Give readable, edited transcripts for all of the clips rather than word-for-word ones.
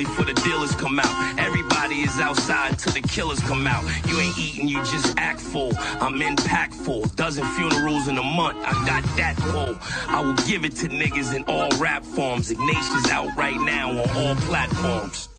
early for the dealers come out. Everybody is outside till the killers come out. You ain't eating, you just act full. I'm impactful. Dozen funerals in a month, I got that pull. I will give it to niggas in all rap forms. Ignatius out right now on all platforms.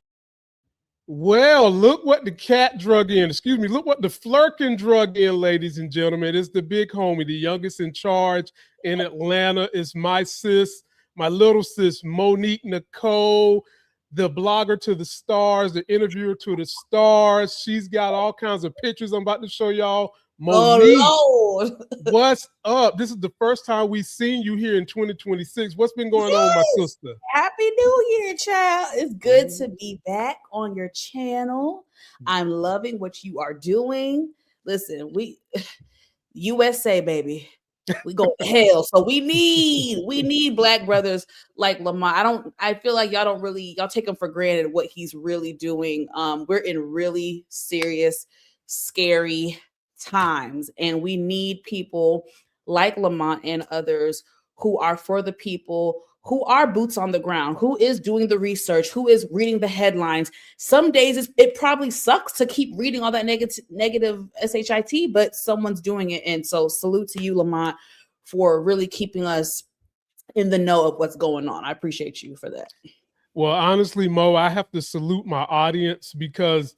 Well, look what the cat drug in. Excuse me. Look what the flirkin drug in, ladies and gentlemen. It's the big homie, the youngest in charge in Atlanta. It's my sis, my little sis, Monique Nicole, the blogger to the stars, the interviewer to the stars. She's got all kinds of pictures I'm about to show y'all. Monique, oh, Lord. What's up? This is the first time we've seen you here in 2026. What's been going on, my sister? Happy New Year, child. It's good to be back on your channel. I'm loving what you are doing. Listen, we USA, baby. We go to hell. So we need black brothers like Lamont. I feel like y'all take him for granted what he's really doing. We're in really serious, scary times, and we need people like Lamont and others who are for the people, who are boots on the ground, who is doing the research, who is reading the headlines. Some days it probably sucks to keep reading all that negative shit, but someone's doing it. And so salute to you, Lamont, for really keeping us in the know of what's going on. I appreciate you for that. Well, honestly, Mo, I have to salute my audience, because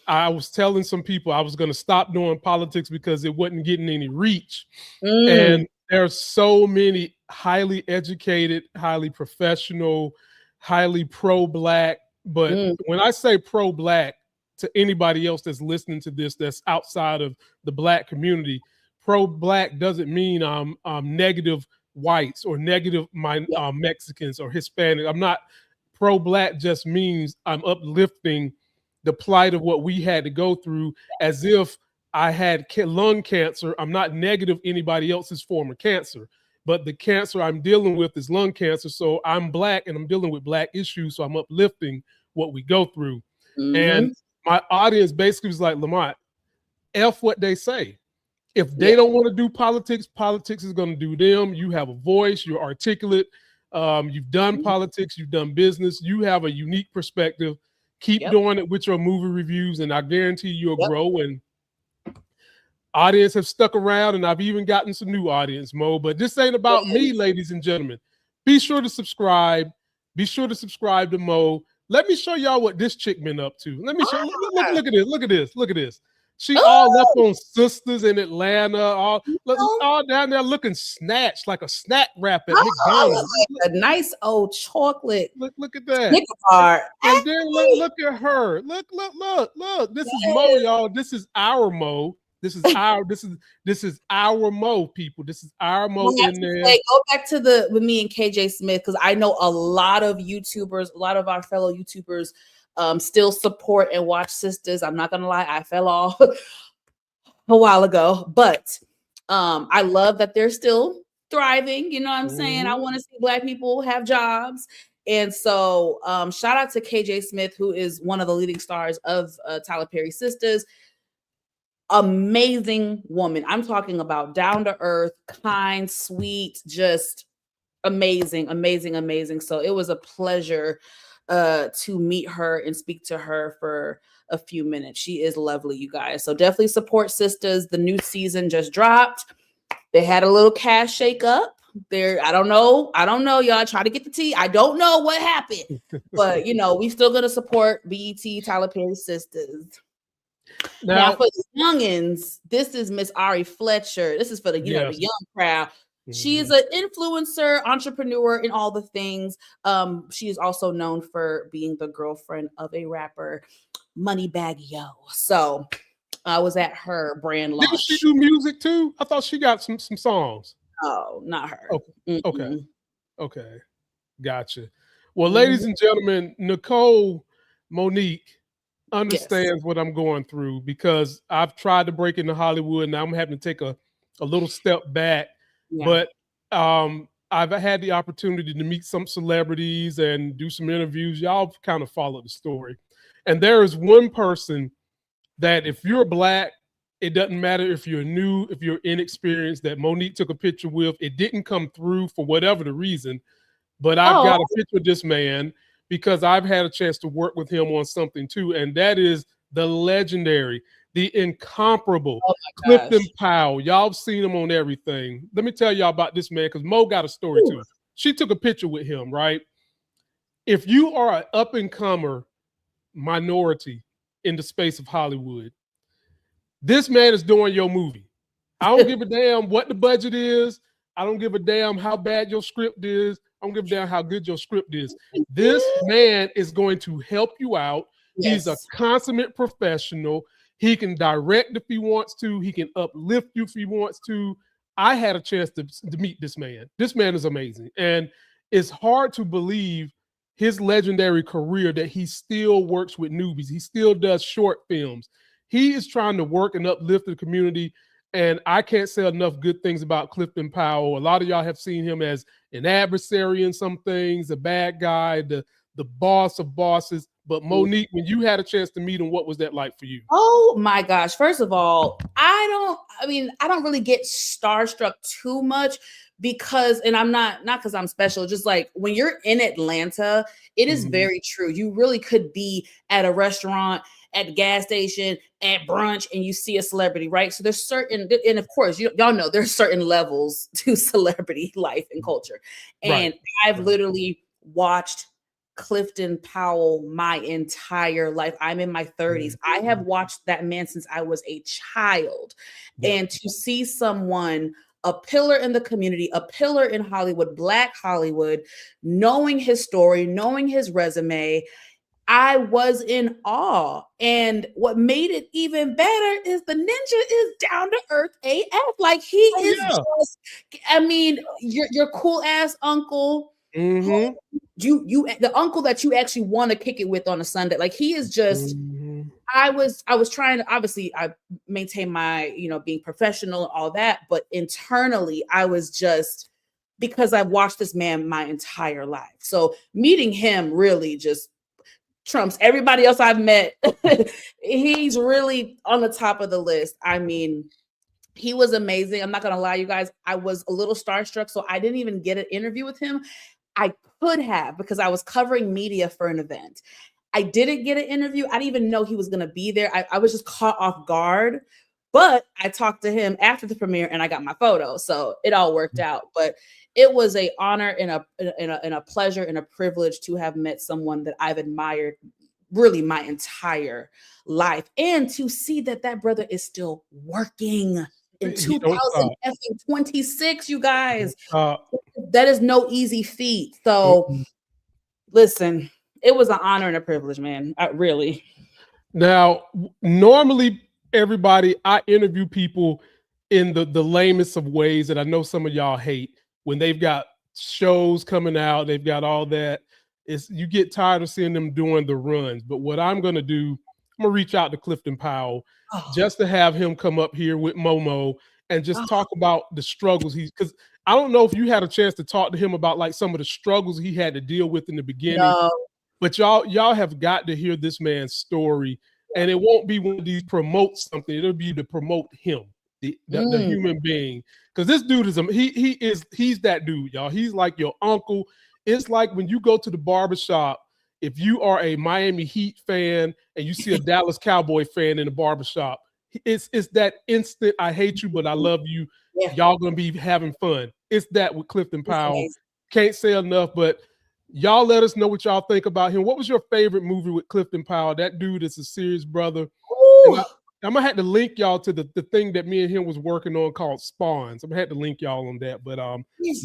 I was telling some people I was going to stop doing politics because it wasn't getting any reach. And there are so many highly educated, highly professional, highly pro-black. But when I say pro-black, to anybody else that's listening to this that's outside of the black community, pro-black doesn't mean I'm negative whites or negative Mexicans or Hispanic. I'm not. Pro-black just means I'm uplifting the plight of what we had to go through, as if I had lung cancer. I'm not negative anybody else's form of cancer, but the cancer I'm dealing with is lung cancer. So I'm black and I'm dealing with black issues. So I'm uplifting what we go through. And my audience basically was like, Lamont, F what they say. If they don't want to do politics, politics is going to do them. You have a voice, you're articulate. You've done politics, you've done business. You have a unique perspective. Keep doing it with your movie reviews, and I guarantee you'll grow. And audience have stuck around, and I've even gotten some new audience, Mo. But this ain't about me, ladies and gentlemen. Be sure to subscribe. Be sure to subscribe to Mo. Let me show y'all what this chick been up to. Let me show. Look at this. Look at this. Look at this. She all left on Sisters in Atlanta, all down there looking snatched like a snack wrap at McDonald's. Like a nice old chocolate. Look at that. Bar. And then look at her. Look. This is Mo, y'all. This is our Mo. This is our Mo, people. This is our Mo in there. Go back to with me and KJ Smith, because I know a lot of YouTubers, a lot of our fellow YouTubers still support and watch Sisters. I'm not gonna lie, I fell off a while ago, but I love that they're still thriving. You know what I'm saying? I want to see black people have jobs. And so shout out to KJ Smith, who is one of the leading stars of Tyler Perry Sisters. Amazing woman. I'm talking about down to earth, kind, sweet, just amazing. So it was a pleasure to meet her and speak to her for a few minutes. She is lovely, you guys. So definitely support Sisters. The new season just dropped. They had a little cash shake up there. I don't know. Y'all try to get the tea. I don't know what happened, but we still gonna support BET, Tyler Perry Sisters. Now for the youngins, this is Miss Ari Fletcher. This is for the the young crowd. She is an influencer, entrepreneur, and all the things. She is also known for being the girlfriend of a rapper, Moneybagg Yo. So I was at her brand launch. Didn't she do music too? I thought she got some songs. Oh, not her. Okay. Gotcha. Well, ladies and gentlemen, Nicole Monique understands what I'm going through, because I've tried to break into Hollywood. Now I'm having to take a little step back. But I've had the opportunity to meet some celebrities and do some interviews. Y'all kind of follow the story. And there is one person that, if you're black, it doesn't matter if you're new, if you're inexperienced, that Monique took a picture with. It didn't come through for whatever the reason, but I've got a picture of this man because I've had a chance to work with him on something too, and that is the legendary, the incomparable Clifton Powell. Y'all have seen him on everything. Let me tell y'all about this man, because Mo got a story too. She took a picture with him, right? If you are an up-and-comer minority in the space of Hollywood, this man is doing your movie. I don't give a damn what the budget is. I don't give a damn how bad your script is. I don't give a damn how good your script is. This man is going to help you out. He's a consummate professional. He can direct if he wants to. He can uplift you if he wants to. I had a chance to meet this man. This man is amazing. And it's hard to believe his legendary career that he still works with newbies. He still does short films. He is trying to work and uplift the community. And I can't say enough good things about Clifton Powell. A lot of y'all have seen him as an adversary in some things, a bad guy, the boss of bosses. But Monique, when you had a chance to meet him, what was that like for you? Oh my gosh. First of all, I don't really get starstruck too much because, and I'm not because I'm special, just like when you're in Atlanta, it is very true. You really could be at a restaurant, at the gas station, at brunch, and you see a celebrity, right? So there's certain, and of course, y'all know there's certain levels to celebrity life and culture. And I've literally watched Clifton Powell my entire life. I'm in my 30s. I have watched that man since I was a child. And to see someone, a pillar in the community, a pillar in Hollywood, Black Hollywood, knowing his story, knowing his resume, I was in awe. And what made it even better is the ninja is down to earth AF. Like he is just, I mean, your cool ass uncle. You the uncle that you actually want to kick it with on a Sunday. Like he is just I was trying to, obviously I maintain my, being professional and all that, but internally I was just, because I've watched this man my entire life. So meeting him really just trumps everybody else I've met. He's really on the top of the list. I mean, he was amazing. I'm not going to lie, you guys. I was a little starstruck, so I didn't even get an interview with him. I could have, because I was covering media for an event. I didn't get an interview. I didn't even know he was going to be there. I was just caught off guard, but I talked to him after the premiere and I got my photo. So it all worked out. But it was an honor and a pleasure and a privilege to have met someone that I've admired really my entire life. And to see that brother is still working in 2026, you guys. That is no easy feat. So listen, it was an honor and a privilege, man. Really. Now, normally everybody, I interview people in the lamest of ways that I know some of y'all hate. When they've got shows coming out, they've got all that. You get tired of seeing them doing the runs. But what I'm going to do, I'm going to reach out to Clifton Powell just to have him come up here with Momo and just talk about the struggles because I don't know if you had a chance to talk to him about like some of the struggles he had to deal with in the beginning, but y'all have got to hear this man's story, and it won't be one of these promote something. It'll be to promote him, the human being, because this dude is he's that dude, y'all. He's like your uncle. It's like when you go to the barbershop, if you are a Miami Heat fan and you see a Dallas Cowboy fan in the barbershop, it's that instant, I hate you, but I love you. Y'all gonna be having fun. It's that with Clifton Powell. Can't say enough, but y'all let us know what y'all think about him. What was your favorite movie with Clifton Powell? That dude is a serious brother. I'm gonna have to link y'all to the thing that me and him was working on called Spawns. I'm gonna have to link y'all on that, but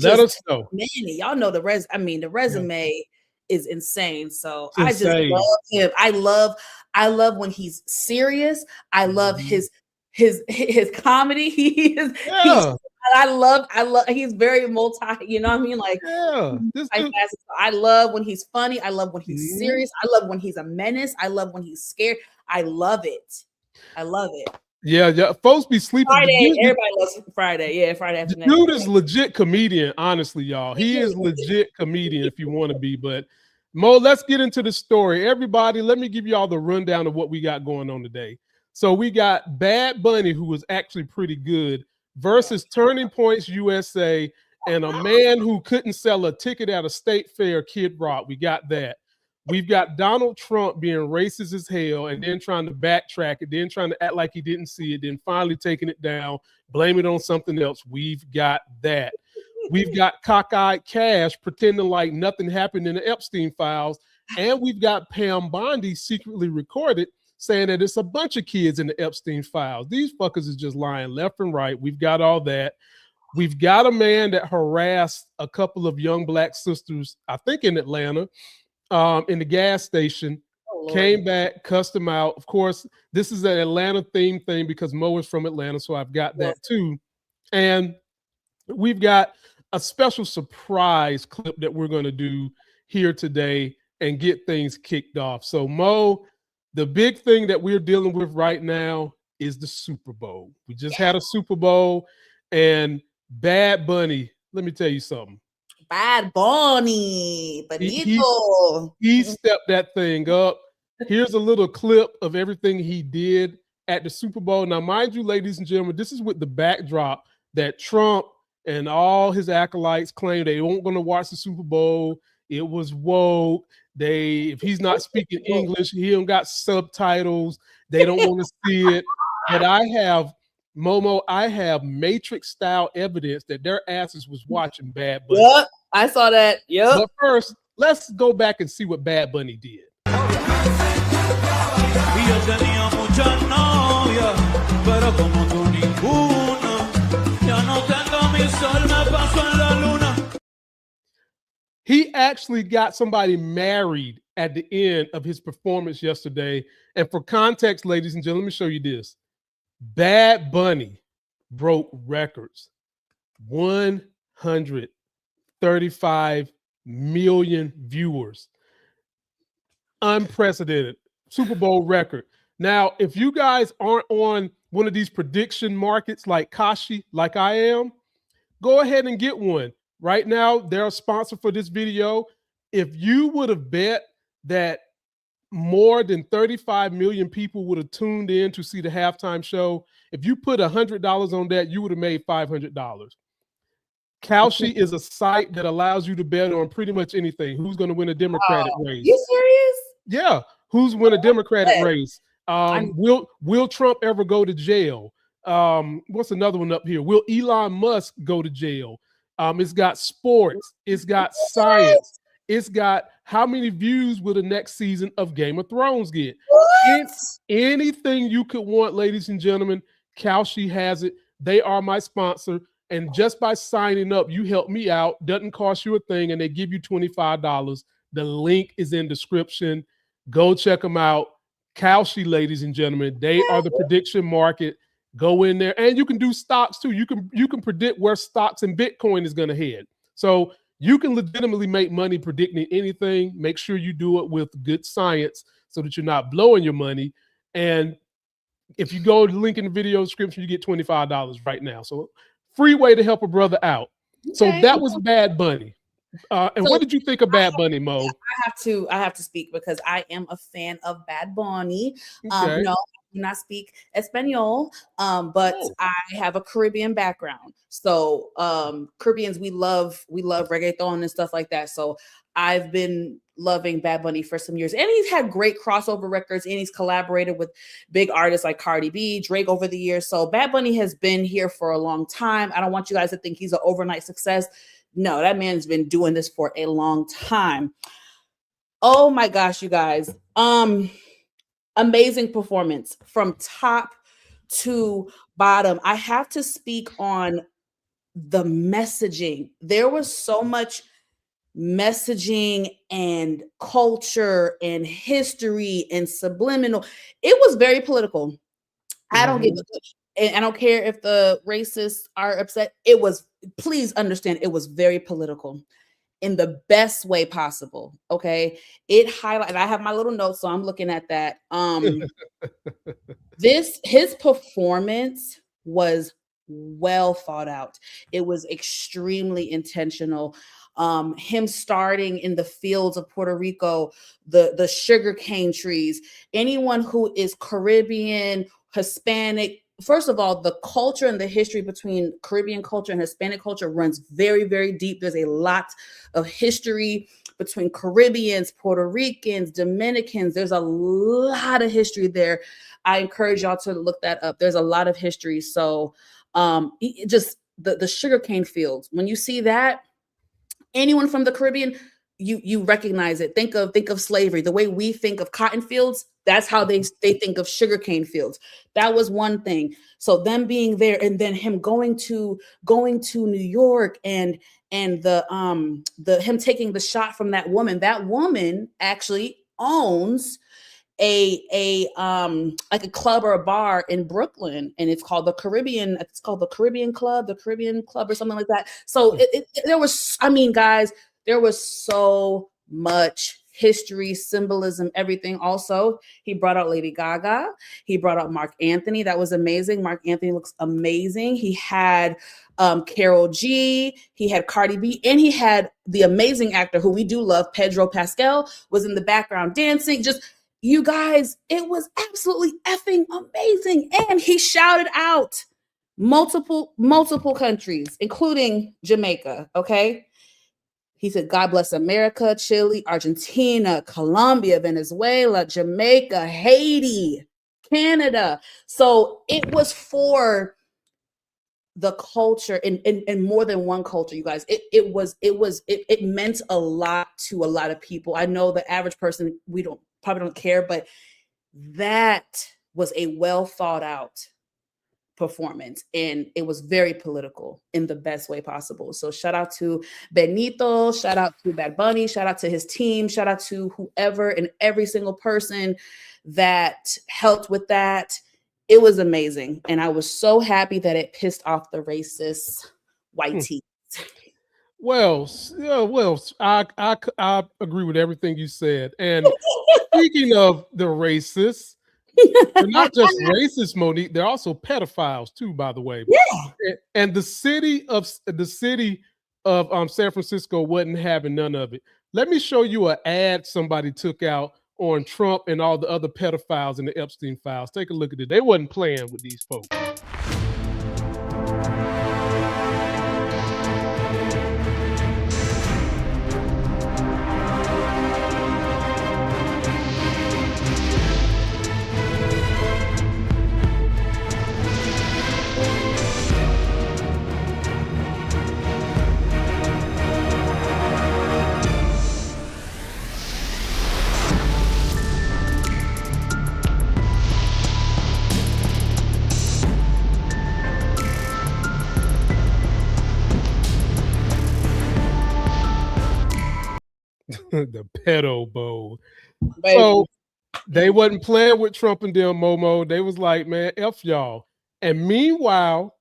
let us know. Man, y'all know the resume is insane. So I just love him. I love when he's serious. I love his comedy. He's very multi, you know what I mean? Like, I love when he's funny. I love when he's serious. I love when he's a menace. I love when he's scared. I love it. Yeah. Folks be sleeping. Friday, everybody loves Friday. Yeah, Friday afternoon. Dude is legit comedian, honestly, y'all. He is legit comedian if you want to be. But Mo, let's get into the story. Everybody, let me give you all the rundown of what we got going on today. So we got Bad Bunny, who was actually pretty good, versus Turning Points USA and a man who couldn't sell a ticket at a state fair, Kid Rock. We got that. We've got Donald Trump being racist as hell and then trying to backtrack it, then trying to act like he didn't see it, then finally taking it down, blame it on something else. We've got that. We've got cockeyed Cash pretending like nothing happened in the Epstein files. And we've got Pam Bondi secretly recorded saying that it's a bunch of kids in the Epstein files. These fuckers is just lying left and right. We've got all that. We've got a man that harassed a couple of young black sisters, I think in Atlanta, in the gas station, came back, cussed them out. Of course, this is an Atlanta themed thing because Mo is from Atlanta, so I've got that too. And we've got a special surprise clip that we're going to do here today and get things kicked off. So Mo, the big thing that we're dealing with right now is the Super Bowl. We just had a Super Bowl, and Bad Bunny, let me tell you something. Bad Bunny, Benito. He stepped that thing up. Here's a little clip of everything he did at the Super Bowl. Now, mind you, ladies and gentlemen, this is with the backdrop that Trump and all his acolytes claim they weren't going to watch the Super Bowl. It was woke. If he's not speaking English, he don't got subtitles. They don't want to see it. But I have Matrix style evidence that their asses was watching Bad Bunny. Yep, I saw that. Yep. But first, let's go back and see what Bad Bunny did. He actually got somebody married at the end of his performance yesterday. And for context, ladies and gentlemen, let me show you this. Bad Bunny broke records. 135 million viewers. Unprecedented Super Bowl record. Now, if you guys aren't on one of these prediction markets like Kashi, like I am, go ahead and get one. Right now, they're a sponsor for this video. If you would have bet that more than 35 million people would have tuned in to see the halftime show, if you put $100 on that, you would have made $500. Kalshi is a site that allows you to bet on pretty much anything. Who's going to win a Democratic race? You serious? Yeah. Who's win a Democratic race? Will Trump ever go to jail? What's another one up here? Will Elon Musk go to jail? It's got sports. It's got science. It's got how many views will the next season of Game of Thrones get? Anything you could want, ladies and gentlemen, Kalshi has it. They are my sponsor. And just by signing up, you help me out. Doesn't cost you a thing, and they give you $25. The link is in description. Go check them out. Kalshi, ladies and gentlemen, they are the prediction market. Go in there, and you can do stocks too. You can predict where stocks and Bitcoin is going to head. So you can legitimately make money predicting anything. Make sure you do it with good science so that you're not blowing your money. And if you go to the link in the video description, you get $25 right now. So free way to help a brother out. Okay. So that was Bad Bunny. And what did you think of Bad Bunny, Mo? I have to speak because I am a fan of Bad Bunny. Okay. No, I do not speak Espanol, but I have a Caribbean background. So Caribbeans, we love reggaeton and stuff like that. So I've been loving Bad Bunny for some years, and he's had great crossover records, and he's collaborated with big artists like Cardi B, Drake over the years. So Bad Bunny has been here for a long time. I don't want you guys to think he's an overnight success. No, that man's been doing this for a long time. Oh my gosh, you guys. Amazing performance from top to bottom. I have to speak on the messaging. There was so much messaging and culture and history and subliminal. It was very political. I don't give a and I don't care if the racists are upset. Please understand, it was very political in the best way possible. Okay. It highlighted, I have my little notes, so I'm looking at that. His performance was well thought out. It was extremely intentional. Him starting in the fields of Puerto Rico, the sugarcane trees, anyone who is Caribbean, Hispanic, first of all, the culture and the history between Caribbean culture and Hispanic culture runs very, very deep. There's a lot of history between Caribbeans, Puerto Ricans, Dominicans. There's a lot of history there. I encourage y'all to look that up. There's a lot of history. So just the sugarcane fields, when you see that, anyone from the Caribbean, you recognize it. Think of slavery. The way we think of cotton fields, that's how they think of sugarcane fields. That was one thing. So them being there, and then him going to New York, and the him taking the shot from that woman. That woman actually owns a like a club or a bar in Brooklyn, and it's called the Caribbean Club, or something like that. So there was, I mean, guys, there was so much history, symbolism, everything. Also, he brought out Lady Gaga. He brought out Mark Anthony. That was amazing. Mark Anthony looks amazing. He had Karol G. He had Cardi B, and he had the amazing actor who we do love, Pedro Pascal, was in the background dancing. Just, you guys, it was absolutely effing amazing. And he shouted out multiple countries, including Jamaica. Okay. He said, God bless America, Chile, Argentina, Colombia, Venezuela, Jamaica, Haiti, Canada. So it was for the culture, in more than one culture, you guys. It meant a lot to a lot of people. I know the average person, probably don't care, but that was a well thought out performance, and it was very political in the best way possible. So shout out to Benito, shout out to Bad Bunny, shout out to his team, shout out to whoever and every single person that helped with that. It was amazing, and I was so happy that it pissed off the racist white teens. Well, I agree with everything you said. And speaking of the racists, they're not just racist, Monique. They're also pedophiles too, by the way. Yeah. And the city of San Francisco wasn't having none of it. Let me show you an ad somebody took out on Trump and all the other pedophiles in the Epstein files. Take a look at it. They wasn't playing with these folks. The pedo bowl. So they wasn't playing with Trump and them, Momo. They was like, man, F y'all. And meanwhile,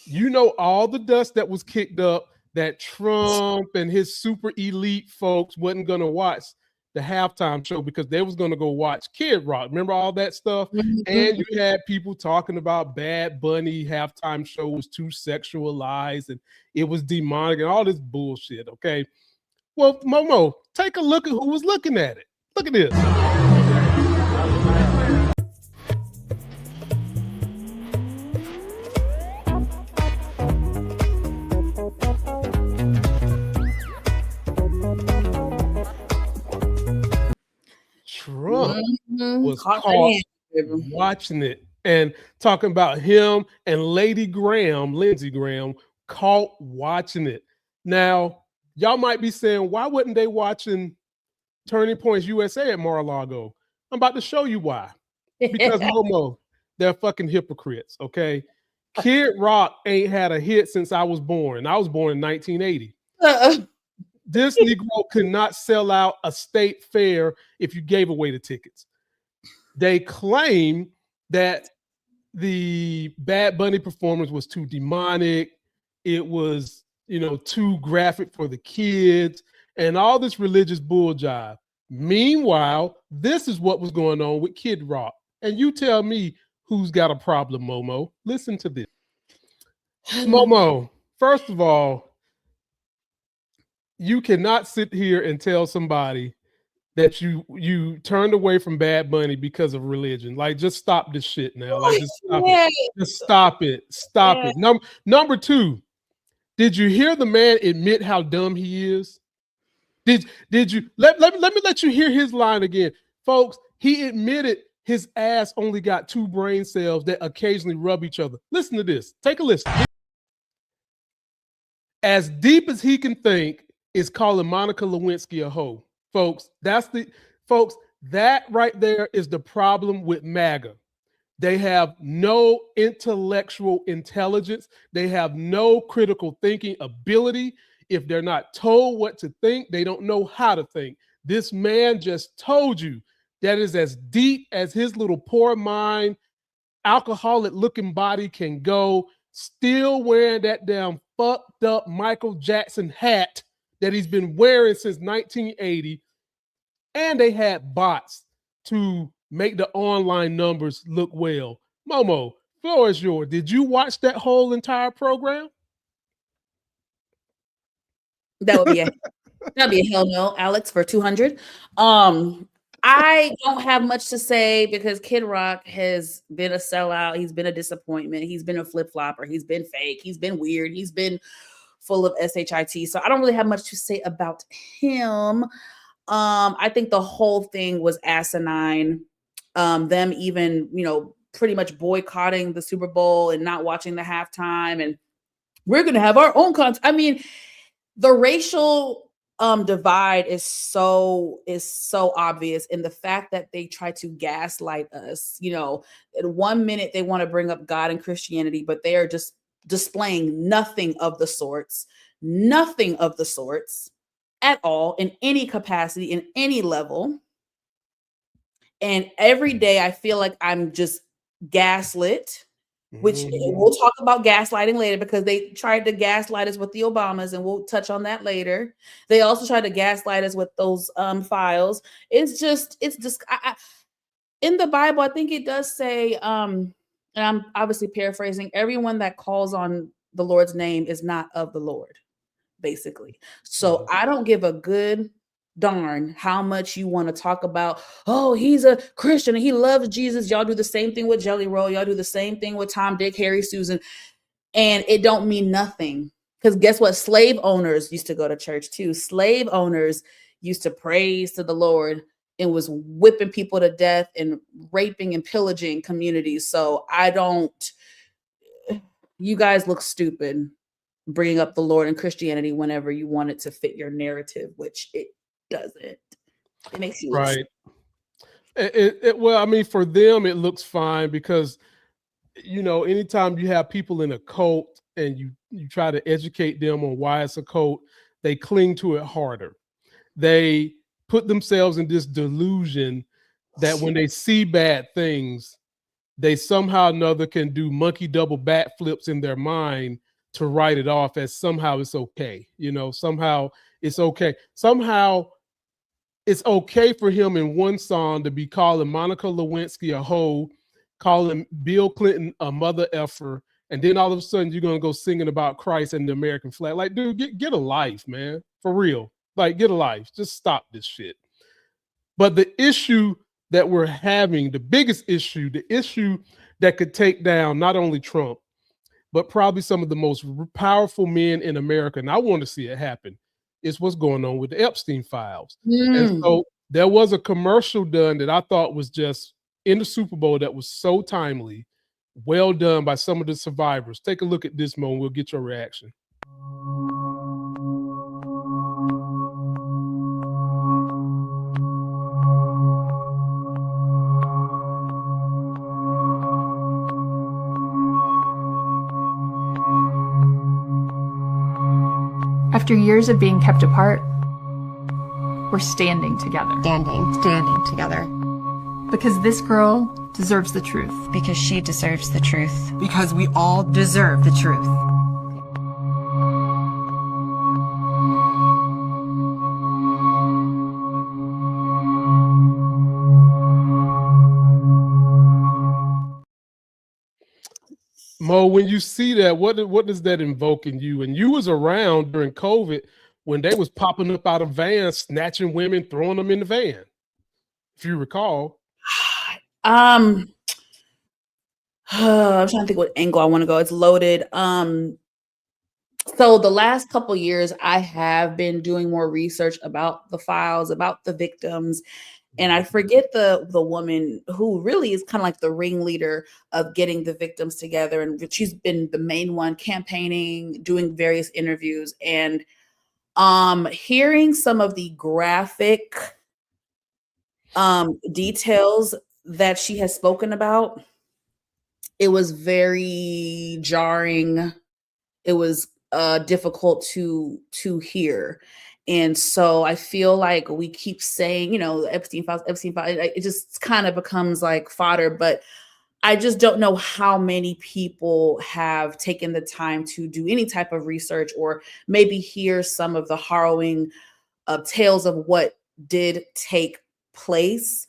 you know, all the dust that was kicked up that Trump and his super elite folks wasn't going to watch the halftime show because they was going to go watch Kid Rock. Remember all that stuff? Mm-hmm. And you had people talking about Bad Bunny halftime show was too sexualized and it was demonic and all this bullshit, okay? Well, Momo, take a look at who was looking at it. Look at this. Trump was caught watching it and talking about him and Lindsey Graham, caught watching it. Now, y'all might be saying, why wasn't they watching Turning Points USA at Mar-a-Lago? I'm about to show you why. Because Momo, they're fucking hypocrites, okay? Kid Rock ain't had a hit since I was born. I was born in 1980. This Negro could not sell out a state fair if you gave away the tickets. They claim that the Bad Bunny performance was too demonic. It was, you know, too graphic for the kids and all this religious bull jive. Meanwhile, this is what was going on with Kid Rock. And you tell me who's got a problem, Momo. Listen to this. Momo, first of all, you cannot sit here and tell somebody that you turned away from Bad Bunny because of religion. Like, just stop this shit now. Like, just stop it. Just stop it. Stop it. Number two, did you hear the man admit how dumb he is? Did you let me let you hear his line again, folks? He admitted his ass only got 2 brain cells that occasionally rub each other. Listen to this. Take a listen. As deep as he can think is calling Monica Lewinsky a hoe. Folks, that right there is the problem with MAGA. They have no intellectual intelligence. They have no critical thinking ability. If they're not told what to think, they don't know how to think. This man just told you that is as deep as his little poor mind, alcoholic looking body can go, still wearing that damn fucked up Michael Jackson hat that he's been wearing since 1980. And they had bots to make the online numbers look well. Momo, floor is yours. Did you watch that whole entire program? That'd be a hell no, Alex, for 200. I don't have much to say because Kid Rock has been a sellout. He's been a disappointment. He's been a flip-flopper. He's been fake. He's been weird. He's been full of shit. So I don't really have much to say about him. I think the whole thing was asinine. Them even, pretty much boycotting the Super Bowl and not watching the halftime, and we're going to have our own content. I mean, the racial divide is so obvious in the fact that they try to gaslight us. In 1 minute they want to bring up God and Christianity, but they are just displaying nothing of the sorts at all, in any capacity, in any level. And every day I feel like I'm just gaslit, which we'll talk about gaslighting later, because they tried to gaslight us with the Obamas, and we'll touch on that later. They also tried to gaslight us with those files. It's just in the Bible, I think it does say, and I'm obviously paraphrasing, everyone that calls on the Lord's name is not of the Lord, basically. So I don't give a good darn how much you want to talk about, oh, he's a Christian and he loves Jesus. Y'all do the same thing with Jelly Roll. Y'all do the same thing with Tom, Dick, Harry, Susan. And it don't mean nothing. Because guess what? Slave owners used to go to church too. Slave owners used to praise to the Lord and was whipping people to death and raping and pillaging communities. So you guys look stupid bringing up the Lord and Christianity whenever you want it to fit your narrative, which it doesn't. It makes you right. Well, I mean, for them, it looks fine because, anytime you have people in a cult and you try to educate them on why it's a cult, they cling to it harder. They put themselves in this delusion that when they see bad things, they somehow or another can do monkey double backflips in their mind to write it off as somehow it's okay. Somehow it's okay. Somehow it's okay for him in one song to be calling Monica Lewinsky a hoe, calling Bill Clinton a mother effer, and then all of a sudden you're going to go singing about Christ and the American flag. Like, dude, get a life, man. For real. Like, get a life. Just stop this shit. But the issue that we're having, the biggest issue, the issue that could take down not only Trump, but probably some of the most powerful men in America, and I want to see it happen, is what's going on with the Epstein files. And so there was a commercial done that I thought was just in the Super Bowl that was so timely, well done by some of the survivors. Take a look at this moment. We'll get your reaction. After years of being kept apart, we're standing together. Standing together. Because this girl deserves the truth. Because she deserves the truth. Because we all deserve the truth. Mo, when you see that, what does that invoke in you? And you was around during COVID when they was popping up out of vans, snatching women, throwing them in the van. If you recall. I'm trying to think what angle I want to go. It's loaded. So the last couple years, I have been doing more research about the files, about the victims, and I forget the woman who really is kind of like the ringleader of getting the victims together, and she's been the main one campaigning, doing various interviews, and hearing some of the graphic details that she has spoken about. It was very jarring. It was difficult to hear. And so I feel like we keep saying, you know, Epstein files, it just kind of becomes like fodder, but I just don't know how many people have taken the time to do any type of research or maybe hear some of the harrowing tales of what did take place.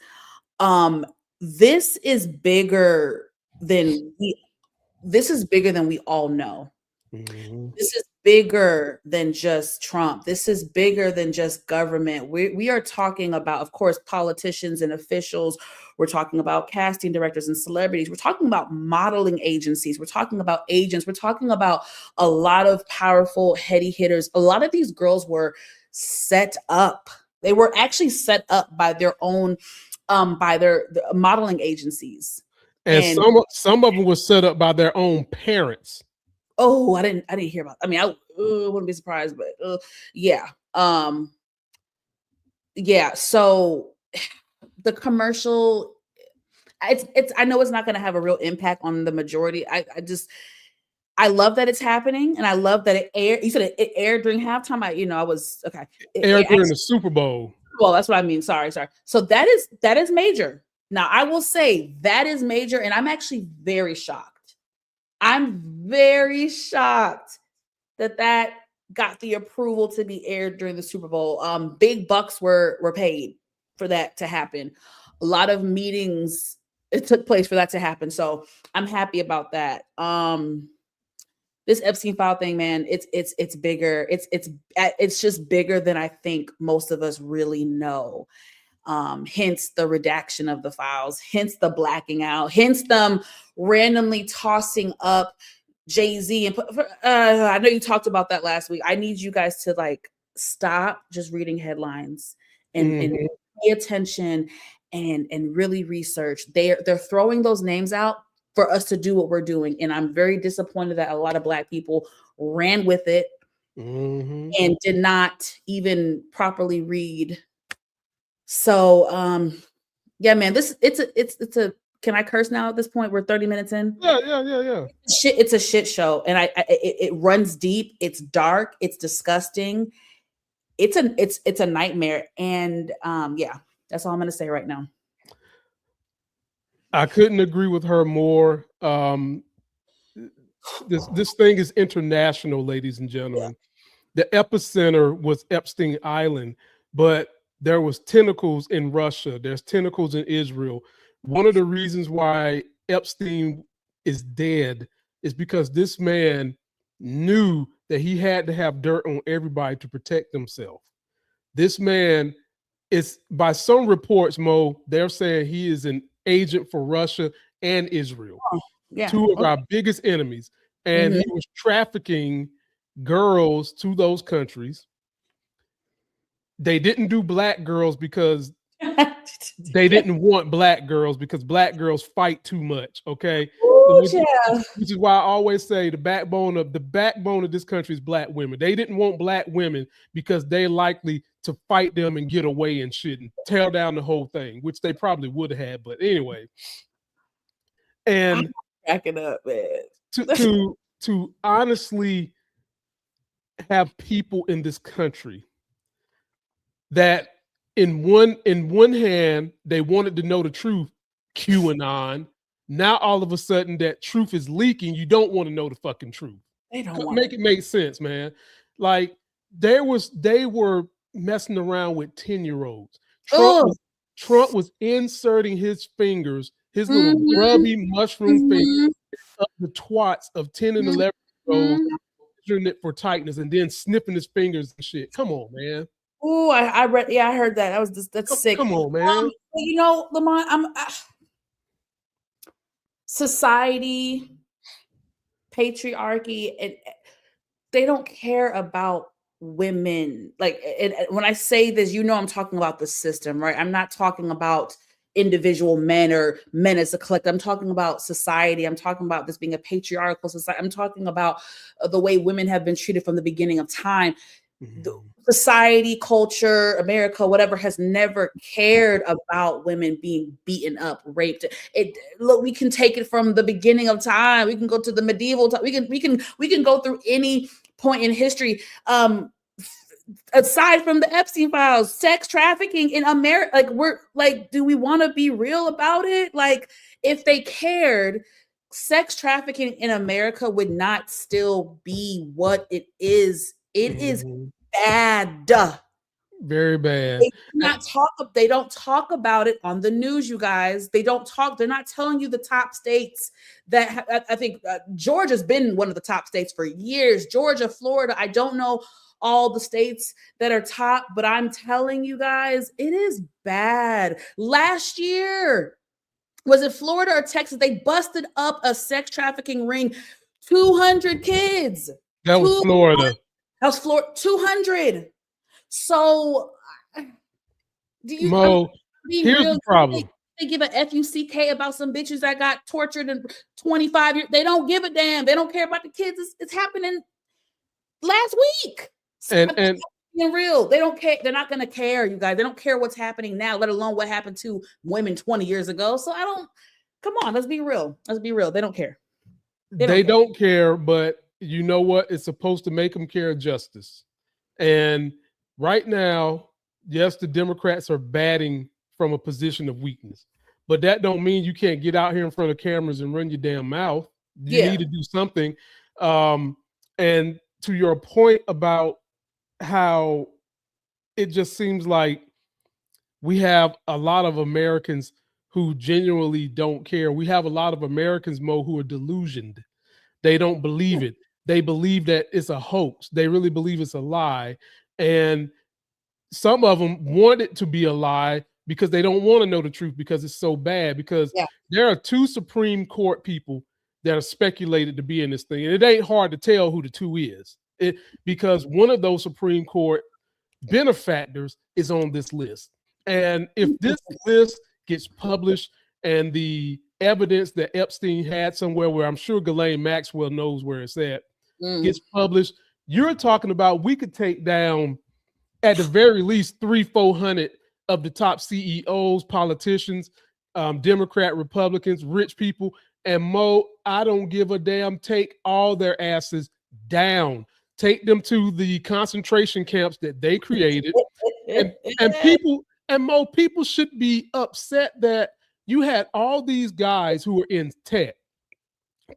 This is bigger than we all know. Mm-hmm. This is bigger than just Trump. This is bigger than just government. We are talking about, of course, politicians and officials. We're talking about casting directors and celebrities. We're talking about modeling agencies. We're talking about agents. We're talking about a lot of powerful, heady hitters. A lot of these girls were set up. They were actually set up by their own, by their modeling agencies. And some of them were set up by their own parents. Oh, I didn't hear about. I mean, I wouldn't be surprised, but yeah. Yeah. So the commercial, it's. I know it's not going to have a real impact on the majority. I love that it's happening, and I love that it aired. You said it aired during halftime. I was okay. It aired during the Super Bowl. Well, that's what I mean. Sorry. So that is major. Now, I will say that is major, and I'm actually very shocked. I'm very shocked that got the approval to be aired during the Super Bowl. Big bucks were paid for that to happen. A lot of meetings it took place for that to happen. So I'm happy about that. This Epstein file thing, man, it's bigger. It's just bigger than I think most of us really know. Hence the redaction of the files, hence the blacking out, hence them randomly tossing up Jay-Z. And I know you talked about that last week. I need you guys to like stop just reading headlines and pay attention and really research. They're throwing those names out for us to do what we're doing. And I'm very disappointed that a lot of Black people ran with it and did not even properly read. So, yeah, man, it's a, can I curse now at this point? We're 30 minutes in. Yeah. It's a shit show. And it runs deep. It's dark. It's disgusting. It's a nightmare. And, yeah, that's all I'm going to say right now. I couldn't agree with her more. This thing is international, ladies and gentlemen. Yeah. The epicenter was Epstein Island, but there was tentacles in Russia. There's tentacles in Israel. One of the reasons why Epstein is dead is because this man knew that he had to have dirt on everybody to protect himself. This man is, by some reports, Mo, they're saying he is an agent for Russia and Israel, two of our biggest enemies. And he was trafficking girls to those countries. They didn't do Black girls because they didn't want Black girls, because Black girls fight too much. Okay. Ooh, which is why I always say the backbone of this country is Black women. They didn't want Black women because they're likely to fight them and get away and shit and tear down the whole thing, which they probably would have had. But anyway, and cracking up, man. to honestly have people in this country that in one hand they wanted to know the truth, QAnon. Now all of a sudden that truth is leaking, you don't want to know the fucking truth. They don't make it make sense, man. Like they were messing around with 10-year-olds. Trump was inserting his fingers, his little grubby mushroom fingers up the twats of 10 and 11-year-olds measuring it for tightness and then snipping his fingers and shit. Come on, man. Oh, I read. Yeah, I heard that. That's sick. Come on, man. You know, Lamont, society, patriarchy, and they don't care about women. Like, and when I say this, you know, I'm talking about the system, right? I'm not talking about individual men or men as a collective. I'm talking about society. I'm talking about this being a patriarchal society. I'm talking about the way women have been treated from the beginning of time. The society, culture, America, whatever, has never cared about women being beaten up, raped. Look, we can take it from the beginning of time. We can go to the medieval time. We can go through any point in history. Aside from the Epstein files, sex trafficking in America, do we want to be real about it? Like, if they cared, sex trafficking in America would not still be what it is. It is bad. Very bad. They don't talk about it on the news, you guys. They're not telling you the top states that I think Georgia's been one of the top states for years. Georgia, Florida, I don't know all the states that are top, but I'm telling you guys, it is bad. Last year, was it Florida or Texas? They busted up a sex trafficking ring, 200 kids. That was Florida. That was Florida, 200. So, Mo, here's the problem. They give a FUCK about some bitches that got tortured in 25 years. They don't give a damn. They don't care about the kids. It's happening last week. And real, they don't care. They're not going to care, you guys. They don't care what's happening now, let alone what happened to women 20 years ago. So come on, let's be real. Let's be real. They don't care. They don't care, but you know what? It's supposed to make them care justice. And right now, yes, the Democrats are batting from a position of weakness, but that don't mean you can't get out here in front of cameras and run your damn mouth. You need to do something. And to your point about how it just seems like we have a lot of Americans who genuinely don't care. We have a lot of Americans, Mo, who are delusioned. They don't believe it. They believe that it's a hoax. They really believe it's a lie. And some of them want it to be a lie because they don't want to know the truth because it's so bad. Because there are 2 Supreme Court people that are speculated to be in this thing. And it ain't hard to tell who the 2 is. Because one of those Supreme Court benefactors is on this list. And if this list gets published and the evidence that Epstein had somewhere where I'm sure Ghislaine Maxwell knows where it's at, gets published, you're talking about we could take down at the very least 300-400 of the top CEOs, politicians, Democrat, Republicans, rich people. And Mo, I don't give a damn. Take all their asses down. Take them to the concentration camps that they created. and people should be upset that you had all these guys who were in tech.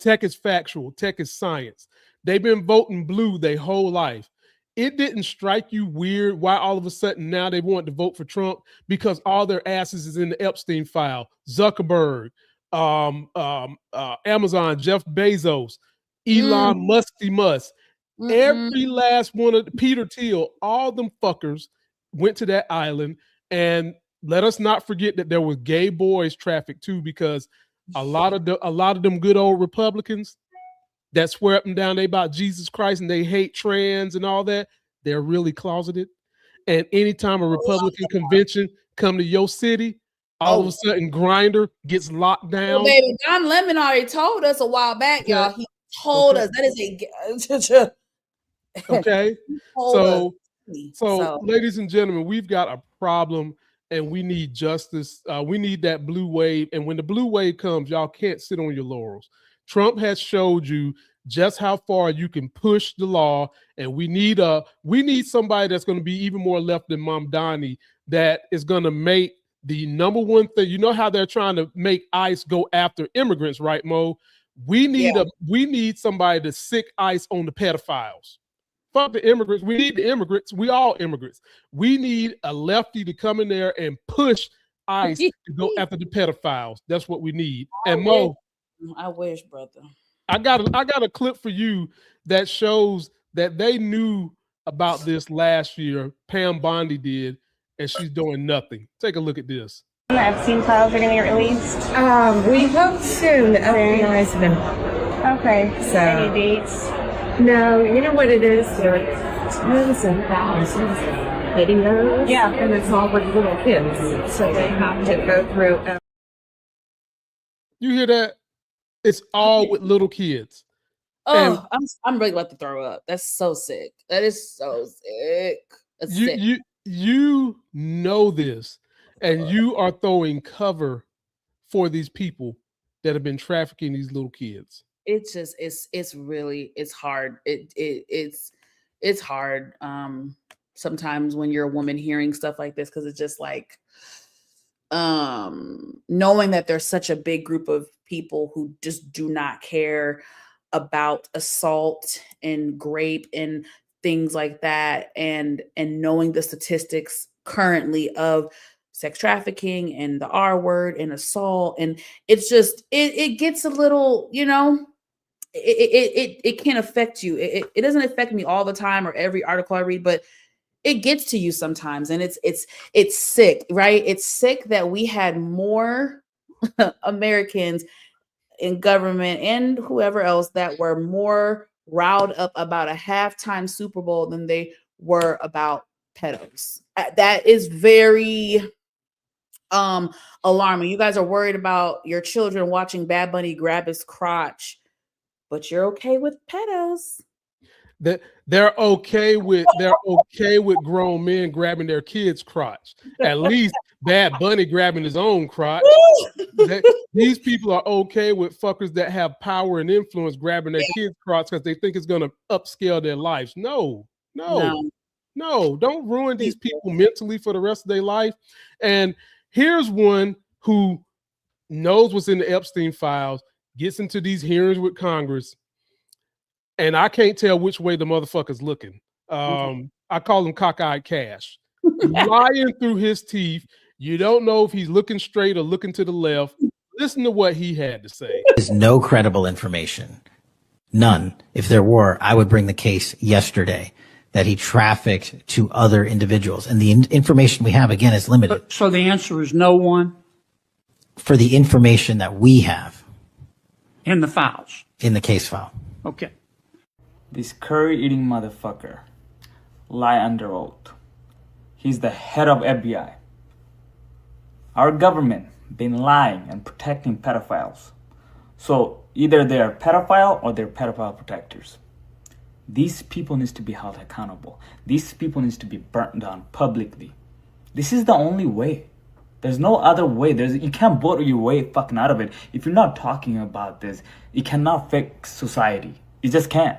Tech is factual. Tech is science. They've been voting blue their whole life. It didn't strike you weird why all of a sudden now they want to vote for Trump because all their asses is in the Epstein file. Zuckerberg, Amazon, Jeff Bezos, Elon Musk. Every last one of Peter Thiel, all them fuckers went to that island. And let us not forget that there was gay boys trafficked too, because a lot of them good old Republicans that swear up and down they about Jesus Christ and they hate trans and all that, they're really closeted. And anytime a Republican convention come to your city, all of a sudden Grindr gets locked down. Well, baby, Don Lemon already told us a while back, y'all. He told us that is a okay. So, ladies and gentlemen, we've got a problem and we need justice. We need that blue wave. And when the blue wave comes, y'all can't sit on your laurels. Trump has showed you just how far you can push the law. And we need somebody that's going to be even more left than Pam Bondi, that is going to make the number one thing. You know how they're trying to make ICE go after immigrants, right, Mo? We need somebody to sick ICE on the pedophiles. Fuck the immigrants. We need the immigrants. We all immigrants. We need a lefty to come in there and push ICE to go after the pedophiles. That's what we need. And Mo, I wish, brother. I got a clip for you that shows that they knew about this last year. Pam Bondi did, and she's doing nothing. Take a look at this. The Epstein files are going to get released? We hope soon. The FBI has been. Okay. So, any dates? No, you know what it is? There are tons and thousands of videos. Yeah. And it's all with little kids. So they have to go through. You hear that? It's all with little kids. Oh, I'm really about to throw up. That's so sick. That is so sick. That's sick. You know this, and you are throwing cover for these people that have been trafficking these little kids. It's just it's really hard. It's hard sometimes when you're a woman hearing stuff like this, because it's just like knowing that there's such a big group of people who just do not care about assault and rape and things like that, and knowing the statistics currently of sex trafficking and the R word and assault, and it's just it gets a little, you know, it can affect you. It doesn't affect me all the time or every article I read, but it gets to you sometimes, and it's sick, right? It's sick that we had more Americans in government and whoever else that were more riled up about a halftime Super Bowl than they were about pedos. That is very alarming. You guys are worried about your children watching Bad Bunny grab his crotch, but you're okay with pedos. They're okay with grown men grabbing their kids' crotch. At least Bad Bunny grabbing his own crotch. These people are okay with fuckers that have power and influence grabbing their kids' crotch because they think it's going to upscale their lives. No, don't ruin these people mentally for the rest of their life. And here's one who knows what's in the Epstein files, gets into these hearings with Congress, and I can't tell which way the motherfucker's looking. I call him cockeyed Cash. Lying through his teeth. You don't know if he's looking straight or looking to the left. Listen to what he had to say. There's no credible information. None. If there were, I would bring the case yesterday that he trafficked to other individuals. And the information we have, again, is limited. So the answer is no one? For the information that we have. In the files? In the case file. Okay. This curry-eating motherfucker lie under oath. He's the head of FBI. Our government been lying and protecting pedophiles. So either they're pedophile or they're pedophile protectors. These people needs to be held accountable. These people needs to be burnt down publicly. This is the only way. There's no other way. You can't vote your way fucking out of it. If you're not talking about this, you cannot fix society. You just can't.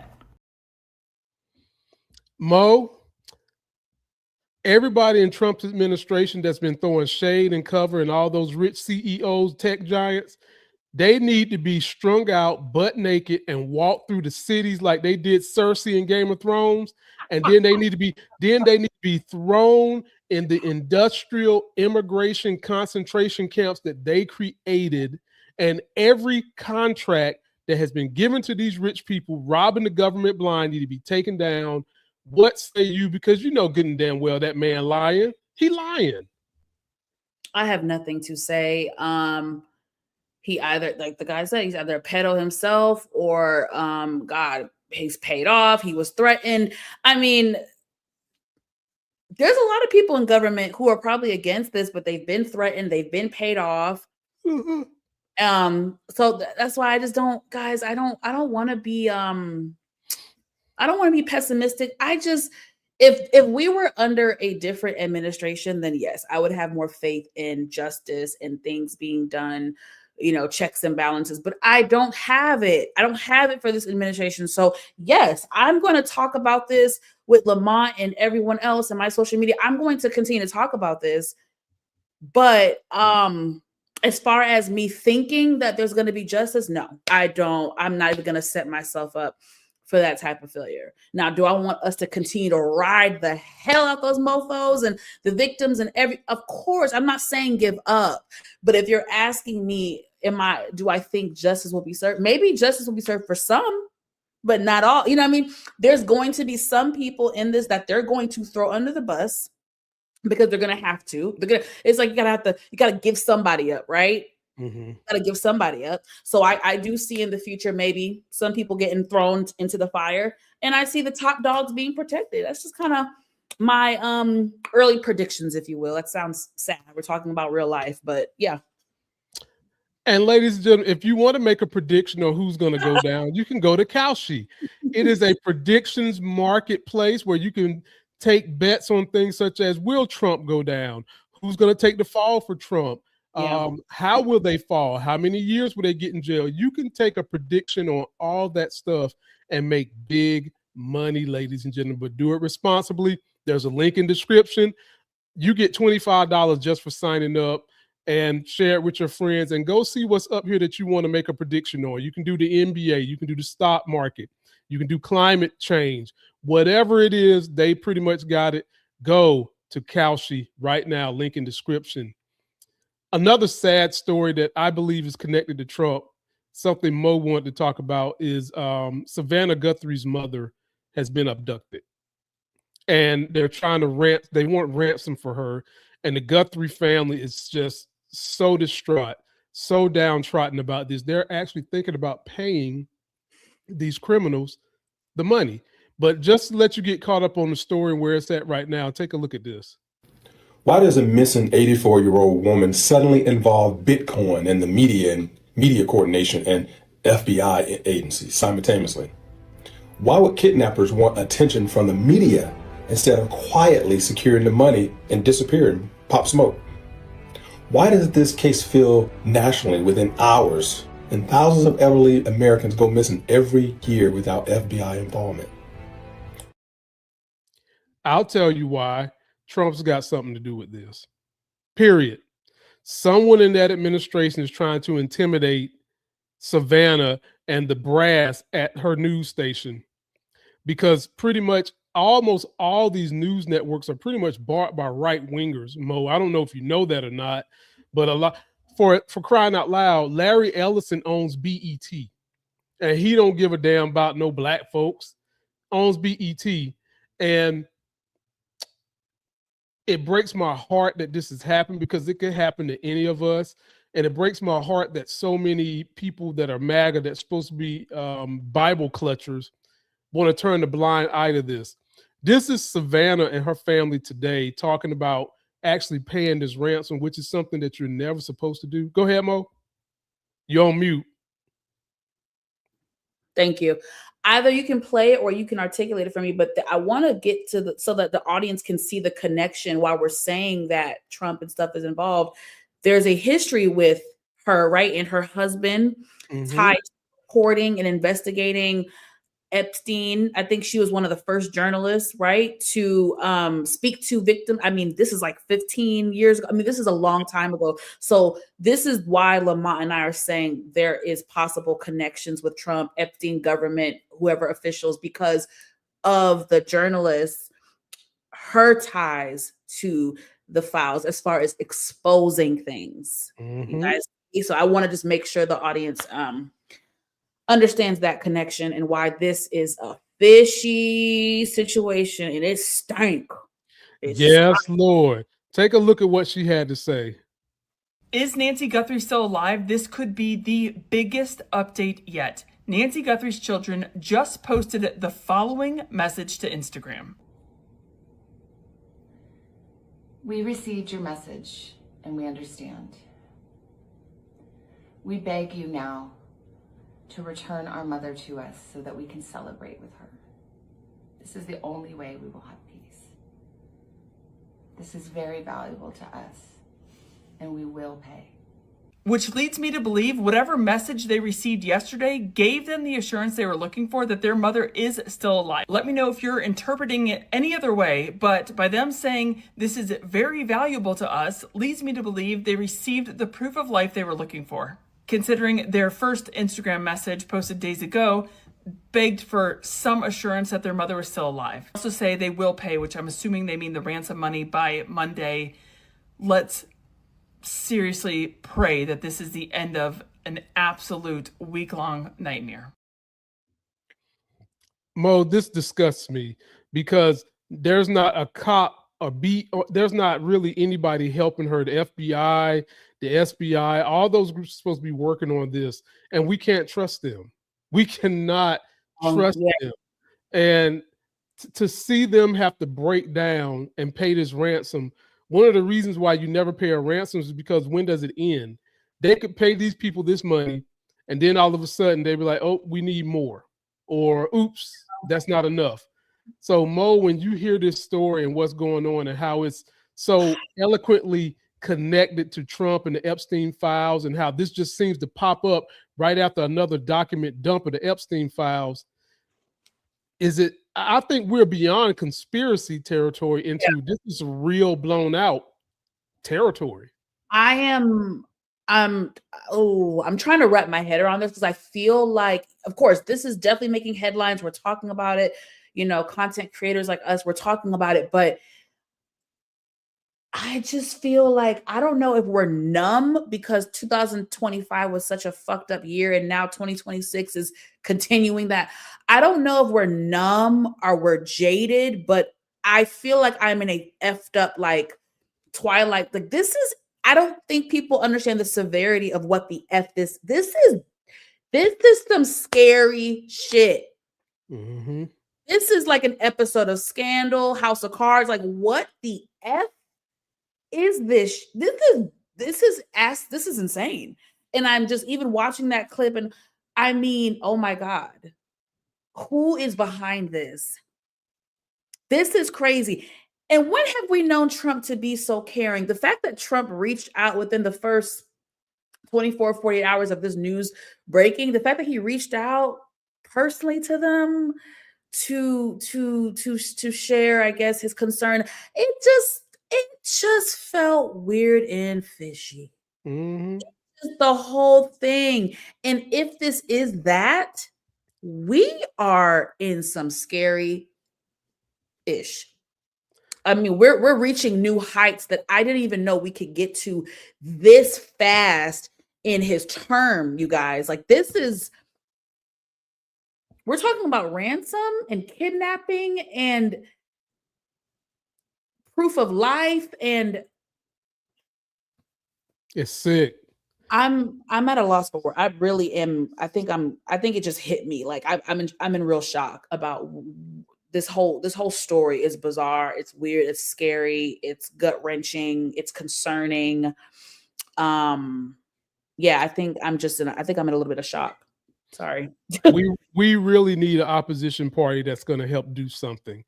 Mo, everybody in Trump's administration that's been throwing shade and cover and all those rich CEOs, tech giants, they need to be strung out, butt naked, and walk through the cities like they did Cersei in Game of Thrones. And then they need to be thrown in the industrial immigration concentration camps that they created. And every contract that has been given to these rich people robbing the government blind need to be taken down. What say you? Because you know good and damn well that man lying. He lying. I have nothing to say. He either, like the guy said, he's either a pedo himself or God, he's paid off. He was threatened. I mean, there's a lot of people in government who are probably against this, but they've been threatened. They've been paid off. Mm-hmm. So that's why I just don't, guys. I don't want to be. I don't want to be pessimistic. If we were under a different administration, then yes, I would have more faith in justice and things being done, you know, checks and balances, but I don't have it. I don't have it for this administration. So yes, I'm going to talk about this with Lamont and everyone else in my social media. I'm going to continue to talk about this, but as far as me thinking that there's going to be justice, no, I don't. I'm not even going to set myself up for that type of failure. Now, do I want us to continue to ride the hell out those mofos and the victims and of course, I'm not saying give up, but if you're asking me, do I think justice will be served? Maybe justice will be served for some, but not all. You know what I mean? There's going to be some people in this that they're going to throw under the bus because they're gonna have to. It's like you gotta give somebody up, right? Mm-hmm. Gotta give somebody up. So I do see in the future maybe some people getting thrown into the fire, and I see the top dogs being protected. That's just kind of my early predictions, if you will. That sounds sad. We're talking about real life, but yeah. And ladies and gentlemen, if you want to make a prediction on who's going to go down, you can go to Kalshi. It is a predictions marketplace where you can take bets on things such as, will Trump go down? Who's going to take the fall for Trump? Yeah. How will they fall? How many years will they get in jail? You can take a prediction on all that stuff and make big money, ladies and gentlemen, but do it responsibly. There's a link in description. You get $25 just for signing up, and share it with your friends, and go see what's up here that you want to make a prediction on. You can do the NBA, you can do the stock market, you can do climate change, whatever it is, they pretty much got it. Go to Kalshi right now, link in description. Another sad story that I believe is connected to Trump, something Mo wanted to talk about, is Savannah Guthrie's mother has been abducted. And they're trying to they want ransom for her. And the Guthrie family is just so distraught, so downtrodden about this. They're actually thinking about paying these criminals the money. But just to let you get caught up on the story and where it's at right now, take a look at this. Why does a missing 84-year-old woman suddenly involve Bitcoin and the media coordination and FBI agencies simultaneously? Why would kidnappers want attention from the media instead of quietly securing the money and disappearing, pop smoke? Why does this case feel nationally within hours, and thousands of elderly Americans go missing every year without FBI involvement? I'll tell you why. Trump's got something to do with this. Period. Someone in that administration is trying to intimidate Savannah and the brass at her news station, because pretty much almost all these news networks are pretty much bought by right wingers. Mo, I don't know if you know that or not, but a lot, for crying out loud, Larry Ellison owns BET, and he don't give a damn about no black folks. Owns BET, and it breaks my heart that this has happened, because it could happen to any of us. And it breaks my heart that so many people that are MAGA, that's supposed to be Bible clutchers, want to turn the blind eye to this. This is Savannah and her family today talking about actually paying this ransom, which is something that you're never supposed to do. Go ahead, Mo. You're on mute. Thank you. Either you can play it or you can articulate it for me, but I want to get to so that the audience can see the connection while we're saying that Trump and stuff is involved. There's a history with her, right? And her husband tied to reporting and investigating Epstein. I think she was one of the first journalists, right, to speak to victims. I mean, this is like 15 years ago. I mean, this is a long time ago. So this is why Lamont and I are saying there is possible connections with Trump, Epstein government, whoever officials, because of the journalists, her ties to the files as far as exposing things. You guys, so I want to just make sure the audience understands that connection and why this is a fishy situation, and it stank. Yes, Lord. Take a look at what she had to say. Is Nancy Guthrie still alive? This could be the biggest update yet. Nancy Guthrie's children just posted the following message to Instagram. We received your message and we understand. We beg you now to return our mother to us so that we can celebrate with her. This is the only way we will have peace. This is very valuable to us, and we will pay. Which leads me to believe whatever message they received yesterday gave them the assurance they were looking for, that their mother is still alive. Let me know if you're interpreting it any other way, but by them saying this is very valuable to us leads me to believe they received the proof of life they were looking for. Considering their first Instagram message posted days ago begged for some assurance that their mother was still alive. Also say they will pay, which I'm assuming they mean the ransom money, by Monday. Let's seriously pray that this is the end of an absolute week-long nightmare. Mo, this disgusts me because there's not a cop or there's not really anybody helping her. The FBI, the SBI, all those groups are supposed to be working on this, and we can't trust them. We cannot trust them. And to see them have to break down and pay this ransom, one of the reasons why you never pay a ransom is because when does it end? They could pay these people this money, and then all of a sudden they'd be like, oh, we need more. Or, oops, that's not enough. So, Mo, when you hear this story and what's going on and how it's so eloquently connected to Trump and the Epstein files and how this just seems to pop up right after another document dump of the Epstein files, I think we're beyond conspiracy territory into this is real blown out territory. I'm trying to wrap my head around this because I feel like, of course, this is definitely making headlines. We're talking about it, content creators like us, we're talking about it, but I just feel like, I don't know if we're numb because 2025 was such a fucked up year and now 2026 is continuing that. I don't know if we're numb or we're jaded, but I feel like I'm in a effed up like twilight. Like I don't think people understand the severity of what the F this is some scary shit. Mm-hmm. This is like an episode of Scandal, House of Cards. Like, what the F is this? This is insane. And I'm just even watching that clip, and I mean, oh my God, who is behind this? This is crazy. And when have we known Trump to be so caring? The fact that Trump reached out within the first 24, 48 hours of this news breaking, the fact that he reached out personally to them to share, I guess, his concern, it just felt weird and fishy. Mm-hmm. Just the whole thing. And if this is that, we are in some scary ish. I mean, we're reaching new heights that I didn't even know we could get to this fast in his term, you guys. Like, we're talking about ransom and kidnapping and proof of life, and it's sick. I'm at a loss for words. I really am. I think it just hit me. Like I'm in real shock about this whole story. Is bizarre. It's weird. It's scary. It's gut wrenching. It's concerning. Yeah, I think I'm in a little bit of shock. Sorry. we really need an opposition party that's going to help do something.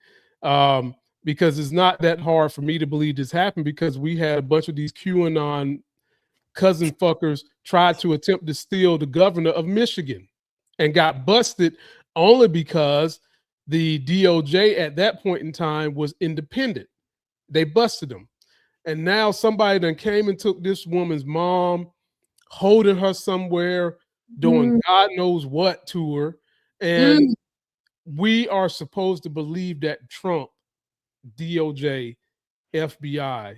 Because it's not that hard for me to believe this happened, because we had a bunch of these QAnon cousin fuckers tried to attempt to steal the governor of Michigan and got busted only because the DOJ at that point in time was independent. They busted them. And now somebody done came and took this woman's mom, holding her somewhere, doing God knows what to her. And we are supposed to believe that Trump, DOJ, FBI,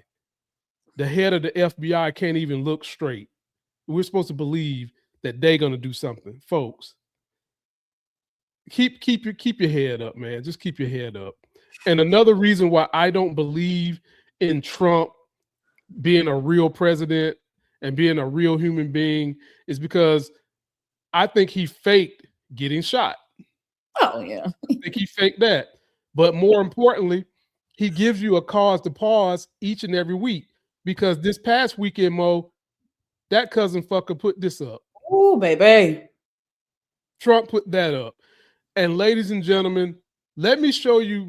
the head of the FBI can't even look straight. We're supposed to believe that they're going to do something. Folks, keep your head up, man. Just keep your head up. And another reason why I don't believe in Trump being a real president and being a real human being is because I think he faked getting shot. Oh, yeah. I think he faked that. But more importantly, he gives you a cause to pause each and every week, because this past weekend, Mo, that cousin fucker put this up. Oh, baby. Trump put that up. And ladies and gentlemen, let me show you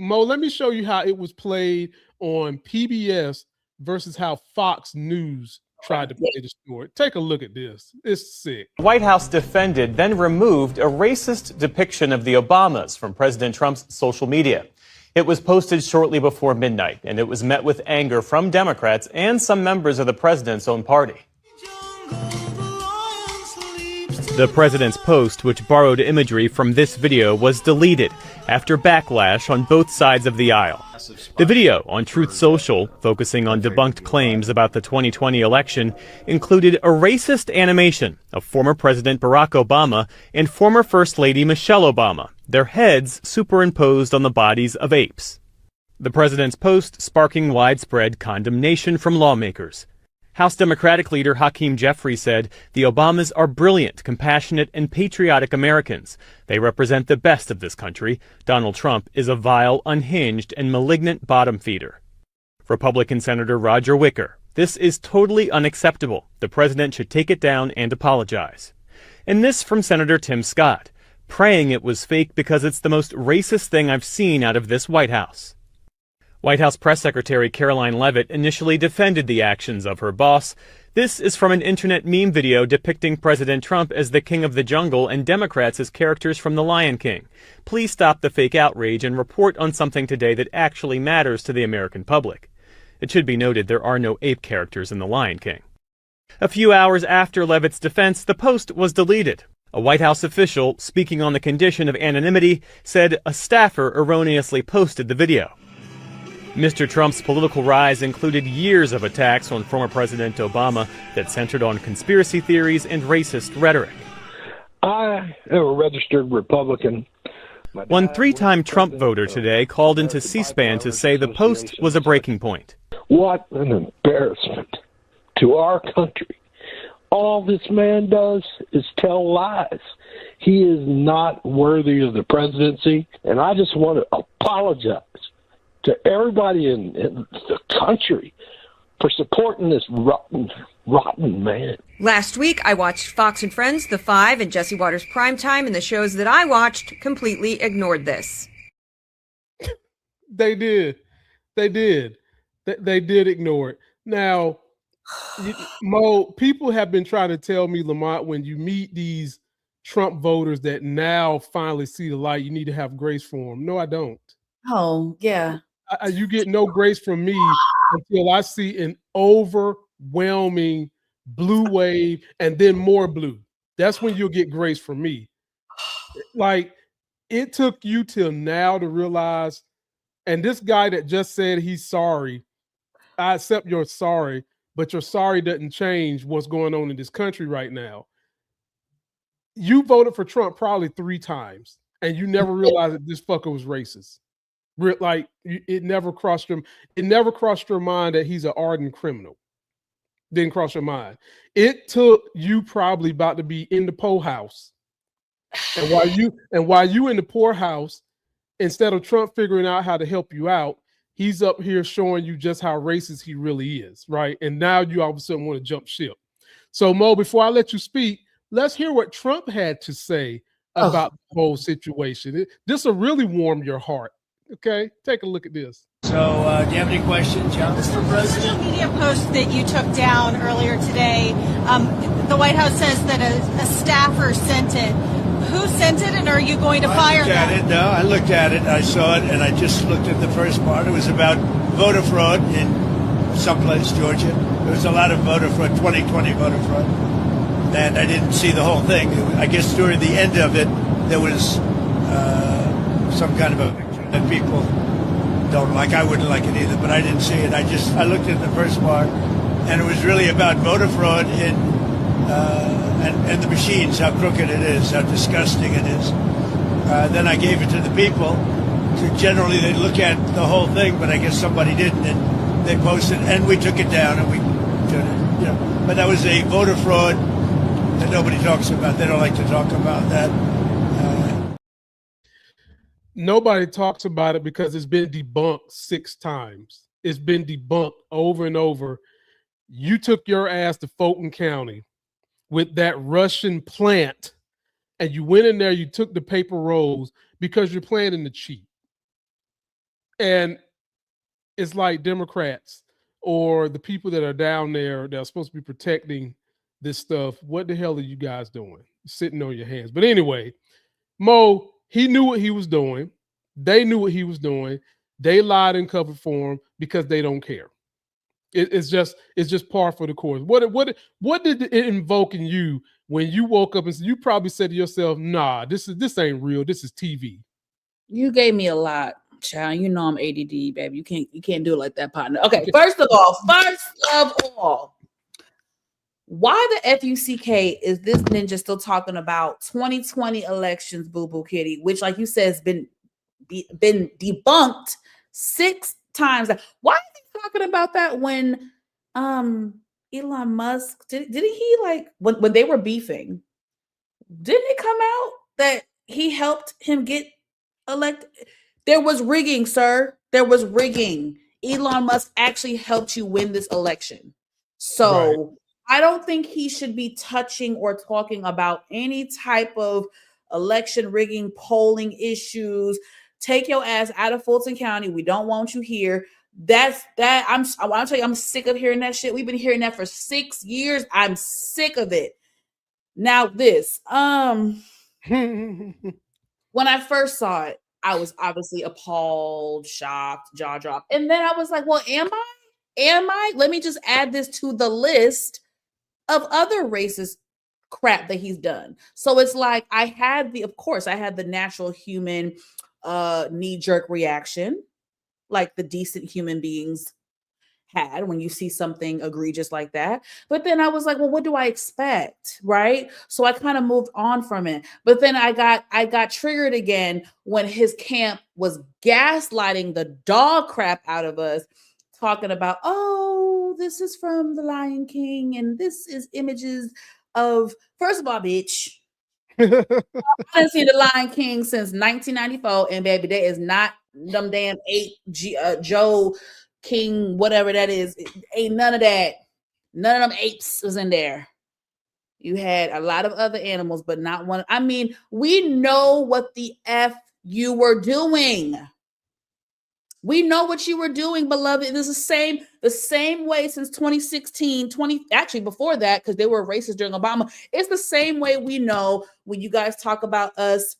how it was played on PBS versus how Fox News tried to play the story. Take a look at this. It's sick. The White House defended, then removed a racist depiction of the Obamas from President Trump's social media. It was posted shortly before midnight, and it was met with anger from Democrats and some members of the president's own party. The president's post, which borrowed imagery from this video, was deleted after backlash on both sides of the aisle. The video on Truth Social, focusing on debunked claims about the 2020 election, included a racist animation of former President Barack Obama and former First Lady Michelle Obama, their heads superimposed on the bodies of apes. The president's post sparking widespread condemnation from lawmakers. House Democratic leader Hakeem Jeffrey said, "The Obamas are brilliant, compassionate, and patriotic Americans. They represent the best of this country. Donald Trump is a vile, unhinged, and malignant bottom feeder." Republican Senator Roger Wicker, "This is totally unacceptable. The president should take it down and apologize." And this from Senator Tim Scott, praying it was fake because it's the most racist thing I've seen out of this White House. White House Press Secretary Caroline Leavitt initially defended the actions of her boss. This is from an internet meme video depicting President Trump as the king of the jungle and Democrats as characters from The Lion King. Please stop the fake outrage and report on something today that actually matters to the American public. It should be noted there are no ape characters in The Lion King. A few hours after Leavitt's defense, the post was deleted. A White House official, speaking on the condition of anonymity, said a staffer erroneously posted the video. Mr. Trump's political rise included years of attacks on former President Obama that centered on conspiracy theories and racist rhetoric. I am a registered Republican. One three-time Trump voter today called into C-SPAN to say the post was a breaking point. What an embarrassment to our country. All this man does is tell lies. He is not worthy of the presidency, and I just want to apologize to everybody in the country for supporting this rotten man. Last week, I watched Fox and Friends, The Five, and Jesse Waters Primetime, and the shows that I watched completely ignored this. They did. They did ignore it. Now, Mo, people have been trying to tell me, Lamont, when you meet these Trump voters that now finally see the light, you need to have grace for them. No, I don't. Oh, yeah. You get no grace from me until I see an overwhelming blue wave and then more blue. That's when you'll get grace from me. Like, it took you till now to realize, and this guy that just said he's sorry, I accept your sorry, but your sorry doesn't change what's going on in this country right now. You voted for Trump probably 3 times, and you never realized that this fucker was racist. Like, it never crossed your mind that he's an ardent criminal. Didn't cross your mind. It took you probably about to be in the poorhouse, and while you in the poorhouse, instead of Trump figuring out how to help you out, he's up here showing you just how racist he really is, right? And now you all of a sudden want to jump ship. So, Mo, before I let you speak, let's hear what Trump had to say about the whole situation. This will really warm your heart. Okay, take a look at this. So, do you have any questions, John? Mr. President, media post that you took down earlier today, the White House says that a staffer sent it. Who sent it, and are you going to fire them? No, I looked at it. I saw it, and I just looked at the first part. It was about voter fraud in someplace, Georgia. There was a lot of voter fraud, 2020 voter fraud, and I didn't see the whole thing. I guess during the end of it, there was some kind of a picture that people don't like. I wouldn't like it either, but I didn't see it. I looked at the first part, and it was really about voter fraud in and the machines, how crooked it is, how disgusting it is. Then I gave it to the people. Generally, they look at the whole thing, but I guess somebody didn't, and they posted, and we took it down, and we did it. You know, but that was a voter fraud that nobody talks about. They don't like to talk about that. Nobody talks about it because it's been debunked 6 times. It's been debunked over and over. You took your ass to Fulton County with that Russian plant, and you went in there, you took the paper rolls because you're planning to cheat. And it's like Democrats or the people that are down there that are supposed to be protecting this stuff. What the hell are you guys doing? Sitting on your hands. But anyway, Mo, he knew what he was doing. They knew what he was doing. They lied and covered for him because they don't care. It's just par for the course. What did it invoke in you when you woke up and you probably said to yourself, "Nah, this ain't real. This is TV." You gave me a lot, child. You know I'm ADD, baby. You can't do it like that, partner. Okay, first of all, Why the FUCK is this ninja still talking about 2020 elections, Boo Boo Kitty, which, like you said, has been debunked 6 times. Why are they talking about that when Elon Musk didn't he, like, when they were beefing, didn't it come out that he helped him get elected? There was rigging, sir. There was rigging. Elon Musk actually helped you win this election. So right. I don't think he should be touching or talking about any type of election rigging, polling issues. Take your ass out of Fulton County. We don't want you here. I want to tell you, I'm sick of hearing that shit. We've been hearing that for 6 years. I'm sick of it. Now this, when I first saw it, I was obviously appalled, shocked, jaw dropped. And then I was like, well, am I? Let me just add this to the list of other racist crap that he's done. So it's like I had the natural human knee-jerk reaction, like the decent human beings had when you see something egregious like that. But then I was like, well, what do I expect? Right. So I kind of moved on from it. But then I got triggered again when his camp was gaslighting the dog crap out of us, talking about, oh, this is from The Lion King and this is images of, first of all, bitch, I didn't see The Lion King since 1994, and baby, there is not them damn Joe King, whatever that is. Ain't none of that. None of them apes was in there. You had a lot of other animals, but not one. I mean, we know what the F you were doing. We know what you were doing, beloved. It is the same way since 2016, actually before that, because they were racist during Obama. It's the same way we know when you guys talk about us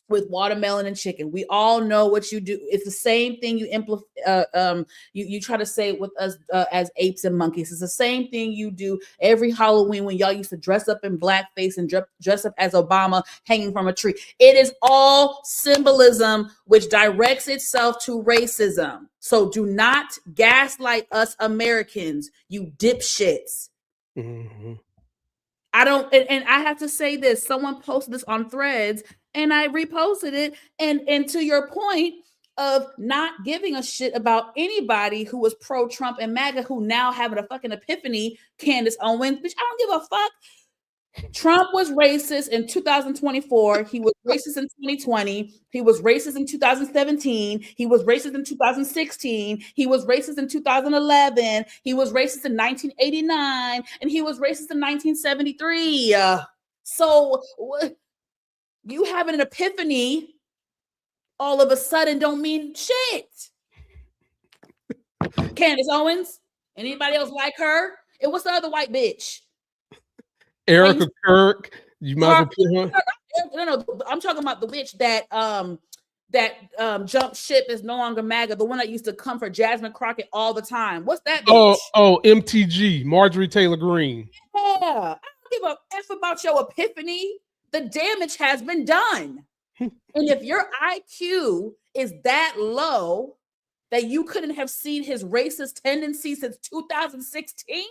with watermelon and chicken. We all know what you do. It's the same thing you try to say with us as apes and monkeys. It's the same thing you do every Halloween when y'all used to dress up in blackface and dress up as Obama hanging from a tree. It is all symbolism which directs itself to racism. So do not gaslight us Americans, you dipshits. Mm-hmm. And I have to say this. Someone posted this on Threads and I reposted it. And to your point of not giving a shit about anybody who was pro-Trump and MAGA, who now having a fucking epiphany, Candace Owens, bitch, I don't give a fuck. Trump was racist in 2024. He was racist in 2020. He was racist in 2017. He was racist in 2016. He was racist in 2011. He was racist in 1989. And he was racist in 1973. So you having an epiphany all of a sudden don't mean shit. Candace Owens, anybody else like her? And what's the other white bitch? Erica Kirk, you might have put her. No, I'm talking about the bitch that jumped ship, is no longer MAGA, the one that used to come for Jasmine Crockett all the time. What's that bitch? Oh, MTG, Marjorie Taylor Greene. Yeah, I don't give a F about your epiphany. The damage has been done. And if your IQ is that low that you couldn't have seen his racist tendencies since 2016,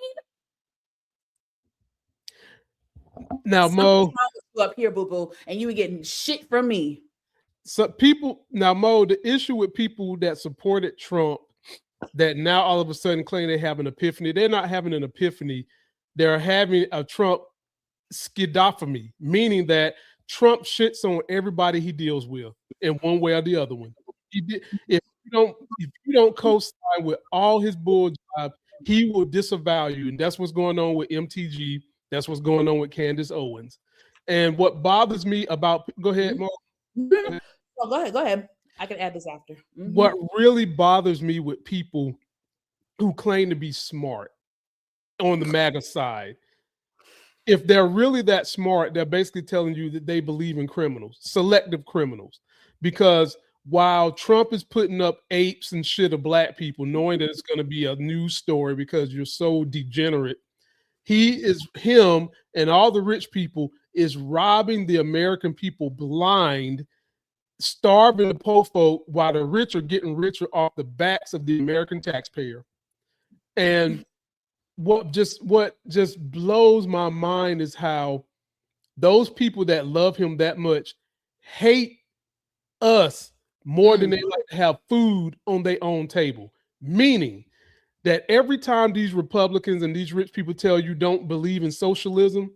now Mo up here, boo boo, and you were getting shit from me. So people, now Mo, the issue with people that supported Trump that now all of a sudden claim they have an epiphany, they're not having an epiphany. They're having a Trump schizophrenia, meaning that Trump shits on everybody he deals with in one way or the other one. If you don't co-sign with all his bull job, he will disavow you, and that's what's going on with MTG. That's what's going on with Candace Owens. And what bothers me about, go ahead, Mo. Oh, go ahead. I can add this after. Mm-hmm. What really bothers me with people who claim to be smart on the MAGA side, if they're really that smart, they're basically telling you that they believe in criminals, selective criminals. Because while Trump is putting up apes and shit of black people, knowing that it's going to be a news story because you're so degenerate, him and all the rich people is robbing the American people blind, starving the poor folk while the rich are getting richer off the backs of the American taxpayer. And what just blows my mind is how those people that love him that much hate us more than they like to have food on their own table. Meaning that every time these Republicans and these rich people tell you don't believe in socialism,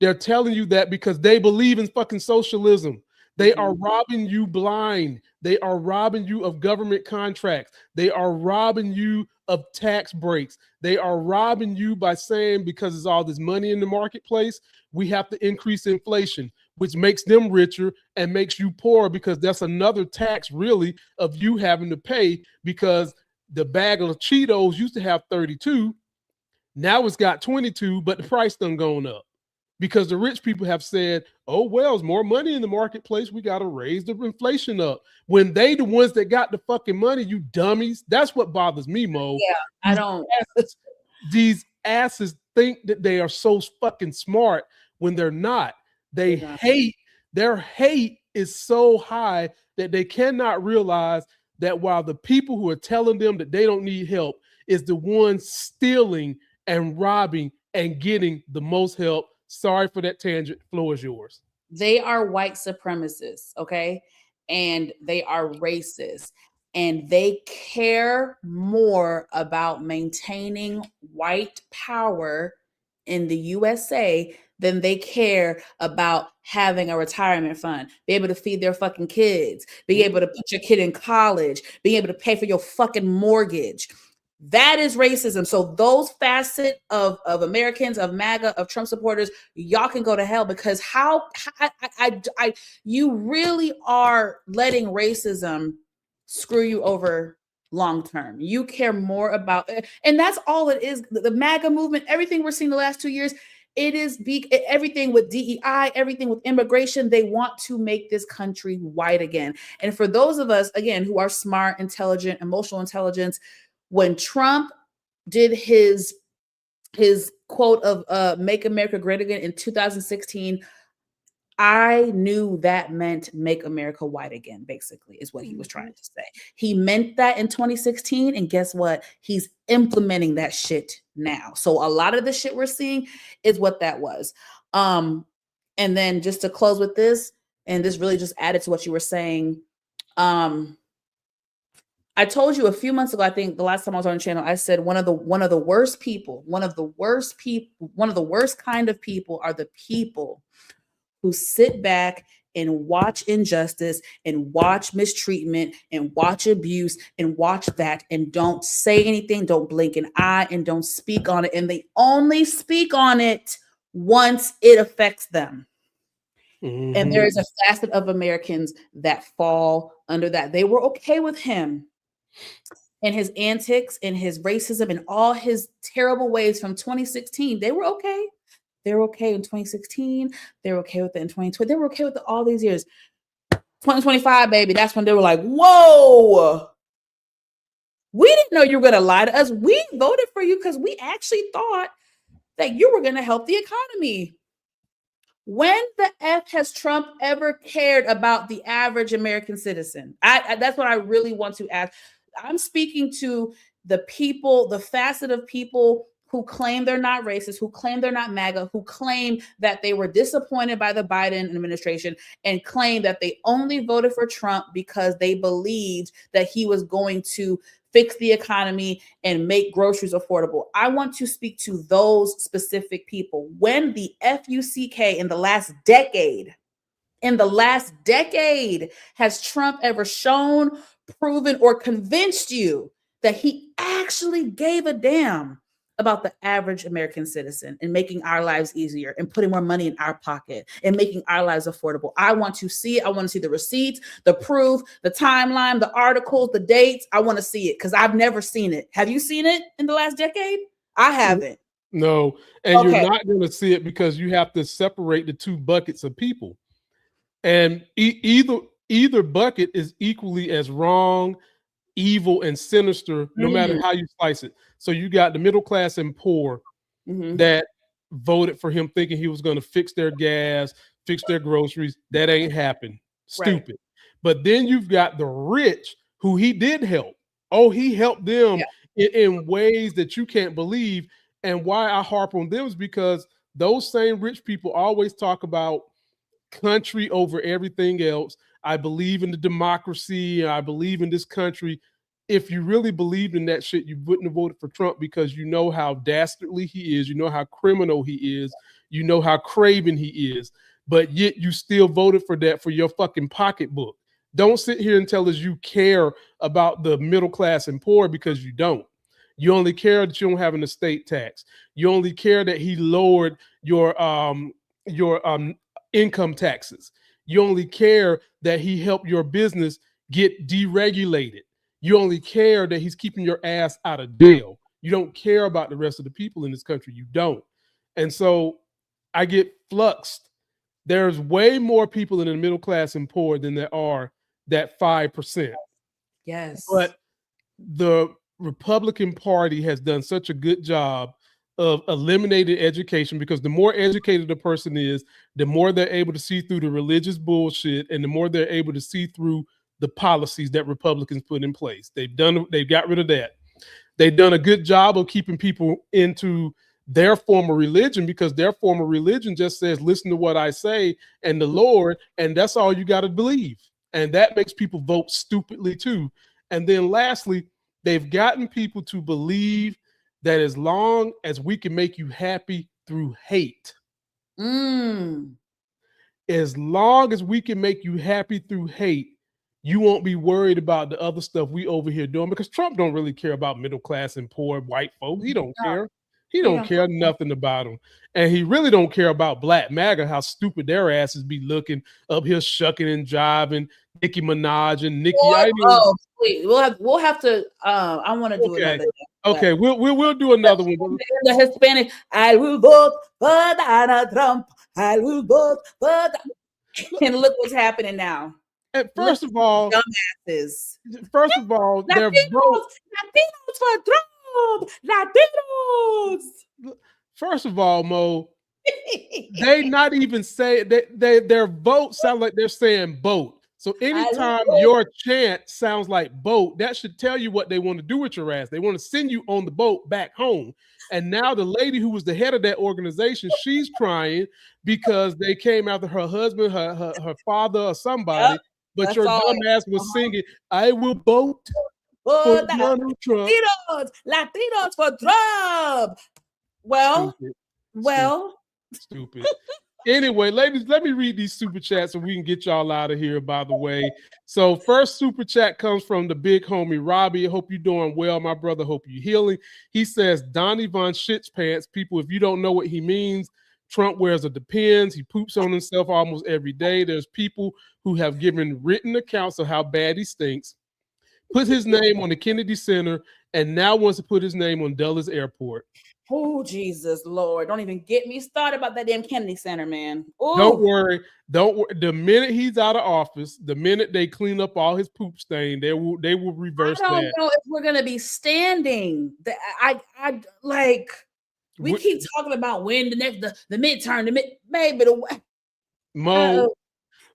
they're telling you that because they believe in fucking socialism. They are robbing you blind. They are robbing you of government contracts. They are robbing you of tax breaks. They are robbing you by saying, because there's all this money in the marketplace, we have to increase inflation, which makes them richer and makes you poor, because that's another tax really of you having to pay, because the bag of Cheetos used to have 32. Now it's got 22, but the price done gone up. Because the rich people have said, oh, well, there's more money in the marketplace. We got to raise the inflation up. When they the ones that got the fucking money, you dummies. That's what bothers me, Mo. Yeah, I don't. These asses think that they are so fucking smart when they're not. They hate. Their hate is so high that they cannot realize that while the people who are telling them that they don't need help is the ones stealing and robbing and getting the most help. Sorry for that tangent. Floor is yours. They are white supremacists, okay? And they are racist. And they care more about maintaining white power in the USA than they care about having a retirement fund, be able to feed their fucking kids, be able to put your kid in college, be able to pay for your fucking mortgage. That is racism. So those facet of Americans, of MAGA, of Trump supporters, y'all can go to hell, because you really are letting racism screw you over long term. You care more about, and that's all it is. The MAGA movement, everything we're seeing the last 2 years, it is everything with DEI, everything with immigration. They want to make this country white again. And for those of us, again, who are smart, intelligent, emotional intelligence, when Trump did his quote of "Make America Great Again" in 2016, I knew that meant "Make America White Again," basically, is what he was trying to say. He meant that in 2016, and guess what? He's implementing that shit now. So a lot of the shit we're seeing is what that was. And then just to close with this, and this really just added to what you were saying. I told you a few months ago, I think the last time I was on the channel, I said one of the worst kind of people are the people who sit back and watch injustice and watch mistreatment and watch abuse and watch that and don't say anything, don't blink an eye, and don't speak on it. And they only speak on it once it affects them. And there is a facet of Americans that fall under that. They were okay with him and his antics and his racism and all his terrible ways from 2016. They were okay. They were okay in 2016. They were okay with it in 2020. They were okay with it all these years. 2025, baby, that's when they were like, whoa, we didn't know you were going to lie to us. We voted for you because we actually thought that you were going to help the economy. When the F has Trump ever cared about the average American citizen? That's what I really want to ask. I'm speaking to the people, the facet of people who claim they're not racist, who claim they're not MAGA, who claim that they were disappointed by the Biden administration and claim that they only voted for Trump because they believed that he was going to fix the economy and make groceries affordable. I want to speak to those specific people. When the FUCK in the last decade, has Trump ever shown, proven, or convinced you that he actually gave a damn about the average American citizen and making our lives easier and putting more money in our pocket and making our lives affordable? I want to see it. I want to see the receipts, the proof, the timeline, the articles, the dates. I want to see it because I've never seen it. Have you seen it in the last decade? I haven't. No, and you're not going to see it because you have to separate the two buckets of people. And either bucket is equally as wrong, evil, and sinister, no matter how you slice it. So you got the middle class and poor that voted for him thinking he was going to fix their gas, fix their groceries. That ain't happened. Stupid. Right. But then you've got the rich who he did help. Oh, he helped them in ways that you can't believe. And why I harp on them is because those same rich people always talk about country over everything else. I believe in the democracy. I believe in this country. If you really believed in that shit, you wouldn't have voted for Trump, because you know how dastardly he is. You know how criminal he is. You know how craven he is. But yet you still voted for that for your fucking pocketbook. Don't sit here and tell us you care about the middle class and poor, because you don't. You only care that you don't have an estate tax. You only care that he lowered your income taxes. You only care that he helped your business get deregulated. You only care that he's keeping your ass out of jail. You don't care about the rest of the people in this country. You don't. And so I get fluxed. There's way more people in the middle class and poor than there are that 5%. Yes. But the Republican Party has done such a good job of eliminating education, because the more educated a person is, the more they're able to see through the religious bullshit, and the more they're able to see through the policies that Republicans put in place. They've got rid of that. They've done a good job of keeping people into their form of religion, because their form of religion just says, listen to what I say and the Lord, and that's all you got to believe. And that makes people vote stupidly too. And then lastly, they've gotten people to believe that as long as we can make you happy through hate, as long as we can make you happy through hate, you won't be worried about the other stuff we over here doing, because Trump don't really care about middle class and poor white folks. He don't care. He don't care nothing about them. And he really don't care about Black MAGA, how stupid their asses be looking up here shucking and jiving, Nicki Minaj and Nicki. Wait, we'll have to I want to do another. Okay, we'll do another one. The Hispanic, I will vote for Donald Trump. I will vote for and look what's happening now. And first of all, dumbasses. First of all, they're Latinos for Trump. Latinos. First of all, Mo, they not even say their vote sound like they're saying boat. So anytime your chant sounds like boat, that should tell you what they want to do with your ass. They want to send you on the boat back home. And now the lady who was the head of that organization, she's crying because they came after her husband, her father, or somebody. Yep, but your dumb ass was singing, I will vote for Donald Trump. Latinos for Trump. Stupid. Anyway, ladies, let me read these super chats so we can get y'all out of here, by the way. So first super chat comes from the big homie Robbie. Hope you're doing well, my brother. Hope you're healing. He says, Donnie Von Shit's pants. People, if you don't know what he means, Trump wears a Depends. He poops on himself almost every day. There's people who have given written accounts of how bad he stinks, put his name on the Kennedy Center, and now wants to put his name on Dulles Airport. Oh, Jesus, Lord. Don't even get me started about that damn Kennedy Center, man. Ooh. Don't worry. The minute he's out of office, the minute they clean up all his poop stain, they will reverse that. I don't know if we're going to be standing. We keep talking about when the midterm, maybe the Mo,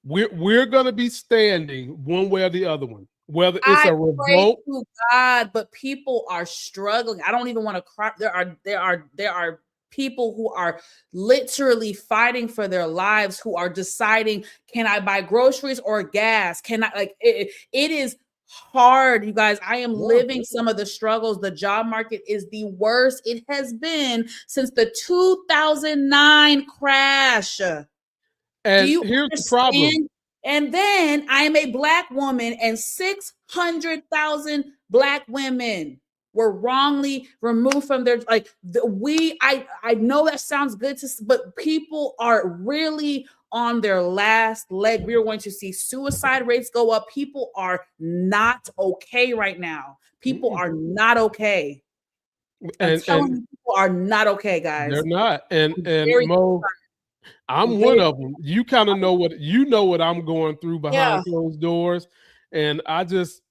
we're going to be standing one way or the other one. Whether it's a revolt, to God, but people are struggling. I don't even want to cry. There are people who are literally fighting for their lives, who are deciding, can I buy groceries or gas? Can I it is hard, you guys. I am living some of the struggles. The job market is the worst it has been since the 2009 crash. And here's the problem. And then I am a Black woman, and 600,000 Black women were wrongly removed from their I know that sounds good but people are really on their last leg. We are going to see suicide rates go up. People are not okay right now. People are not okay. And people are not okay, guys. They're not. And Mo, I'm one of them. You kind of know what I'm going through behind closed doors. And I just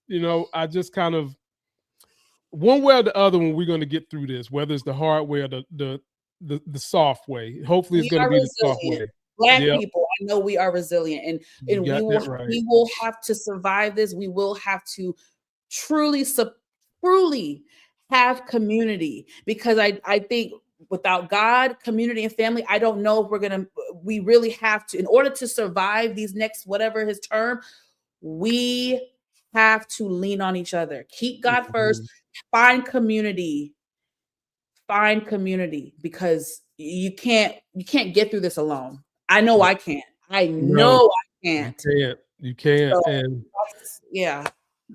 kind of, one way or the other one, we're going to get through this, whether it's the hard way or the soft way. Hopefully it's going to be the soft way. Black people, I know we are resilient, and we will have to survive this. We will have to truly have community, because I think without God, community, and family, I don't know if we really have to, in order to survive these next, whatever his term, we have to lean on each other. Keep God first, find community, because you can't get through this alone. I know I can't. I know I can't. You can't. So, and yeah.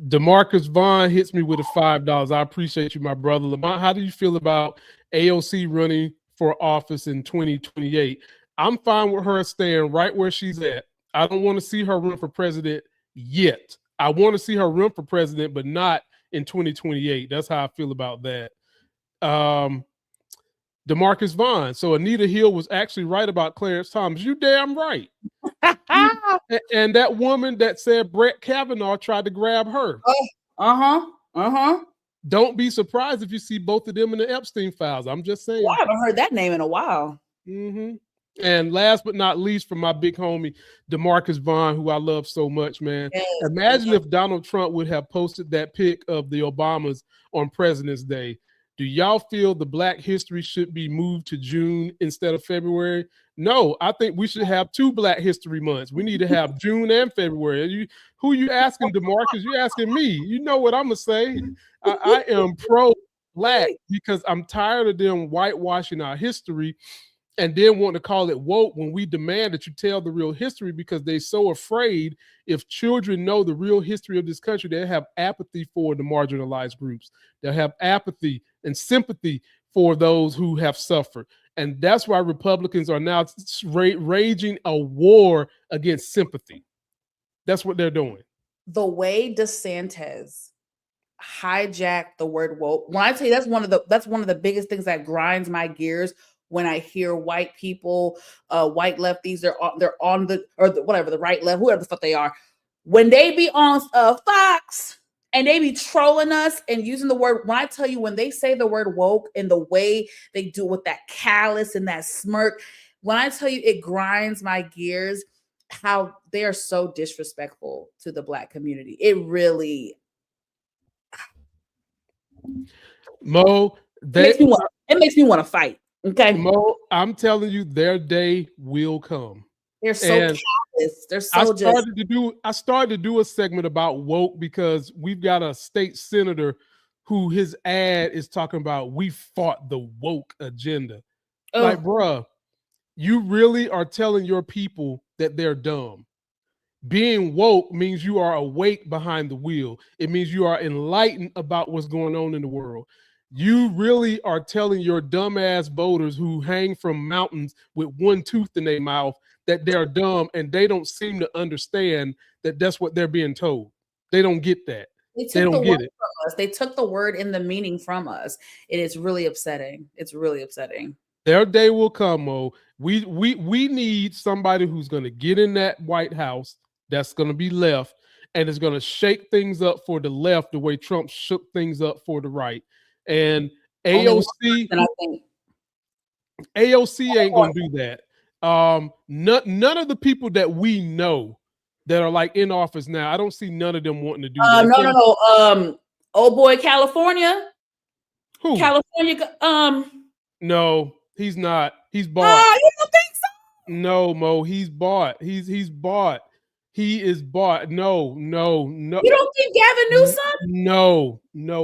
DeMarcus Vaughn hits me with a $5. I appreciate you, my brother. Lamont, how do you feel about AOC running for office in 2028? I'm fine with her staying right where she's at. I don't want to see her run for president yet. I want to see her run for president, but not in 2028. That's how I feel about that. DeMarcus Vaughn. So Anita Hill was actually right about Clarence Thomas. You damn right. And that woman that said Brett Kavanaugh tried to grab her. Don't be surprised if you see both of them in the Epstein files. I'm just saying. Well, I haven't heard that name in a while. And last but not least, from my big homie, DeMarcus Vaughn, who I love so much, man. Yes. Imagine if Donald Trump would have posted that pic of the Obamas on President's Day. Do y'all feel the Black History should be moved to June instead of February? No, I think we should have 2 Black History months. We need to have June and February. Who you asking, DeMarcus? You asking me. You know what I'm going to say. I am pro-Black because I'm tired of them whitewashing our history and then want to call it woke when we demand that you tell the real history, because they're so afraid if children know the real history of this country, they'll have apathy for the marginalized groups. They'll have apathy and sympathy for those who have suffered. And that's why Republicans are now raging a war against sympathy. That's what they're doing. The way DeSantis hijacked the word woke, when I tell you that's one of the biggest things that grinds my gears. When I hear white people, white lefties, they're on the right left, whoever the fuck they are, when they be on Fox and they be trolling us and using the word. When I tell you, when they say the word woke and the way they do it with that callous and that smirk, when I tell you, it grinds my gears how they are so disrespectful to the Black community. It really, Mo, it makes me want to fight. Okay, Mo, I'm telling you, their day will come. They're so callous. They're so I started to do a segment about woke because we've got a state senator who his ad is talking about we fought the woke agenda. Like, bruh, you really are telling your people that they're dumb. Being woke means you are awake behind the wheel. It means you are enlightened about what's going on in the world. You really are telling your dumbass voters who hang from mountains with one tooth in their mouth that they're dumb, and they don't seem to understand that that's what they're being told. They don't get that. They don't get it. From us. They took the word and the meaning from us. It is really upsetting. It's really upsetting. Their day will come, Mo. We need somebody who's going to get in that White House that's going to be left and is going to shake things up for the left the way Trump shook things up for the right. And AOC ain't gonna do that. None of the people that we know that are like in office now, I don't see none of them wanting to do that. No. Old boy California. Who? California. No, he's not. He's bought. You don't think so? No, Mo, he's bought. He's bought. He is bought. No. You don't think Gavin Newsom? No.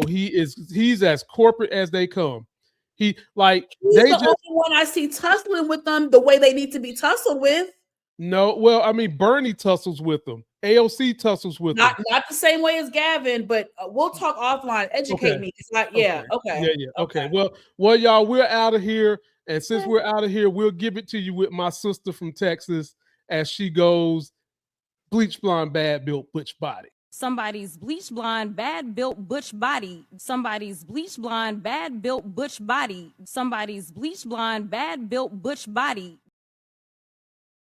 He's as corporate as they come. He's the only one I see tussling with them the way they need to be tussled with. No, well, I mean, Bernie tussles with them. AOC tussles with them. Not the same way as Gavin, but we'll talk offline. Educate me. Okay. Okay. Well, y'all, we're out of here. And since we're out of here, we'll give it to you with my sister from Texas as she goes. Bleach blonde, bad built butch body. Somebody's bleach blonde, bad built butch body. Somebody's bleach blonde, bad built butch body. Somebody's bleach blonde, bad built butch body.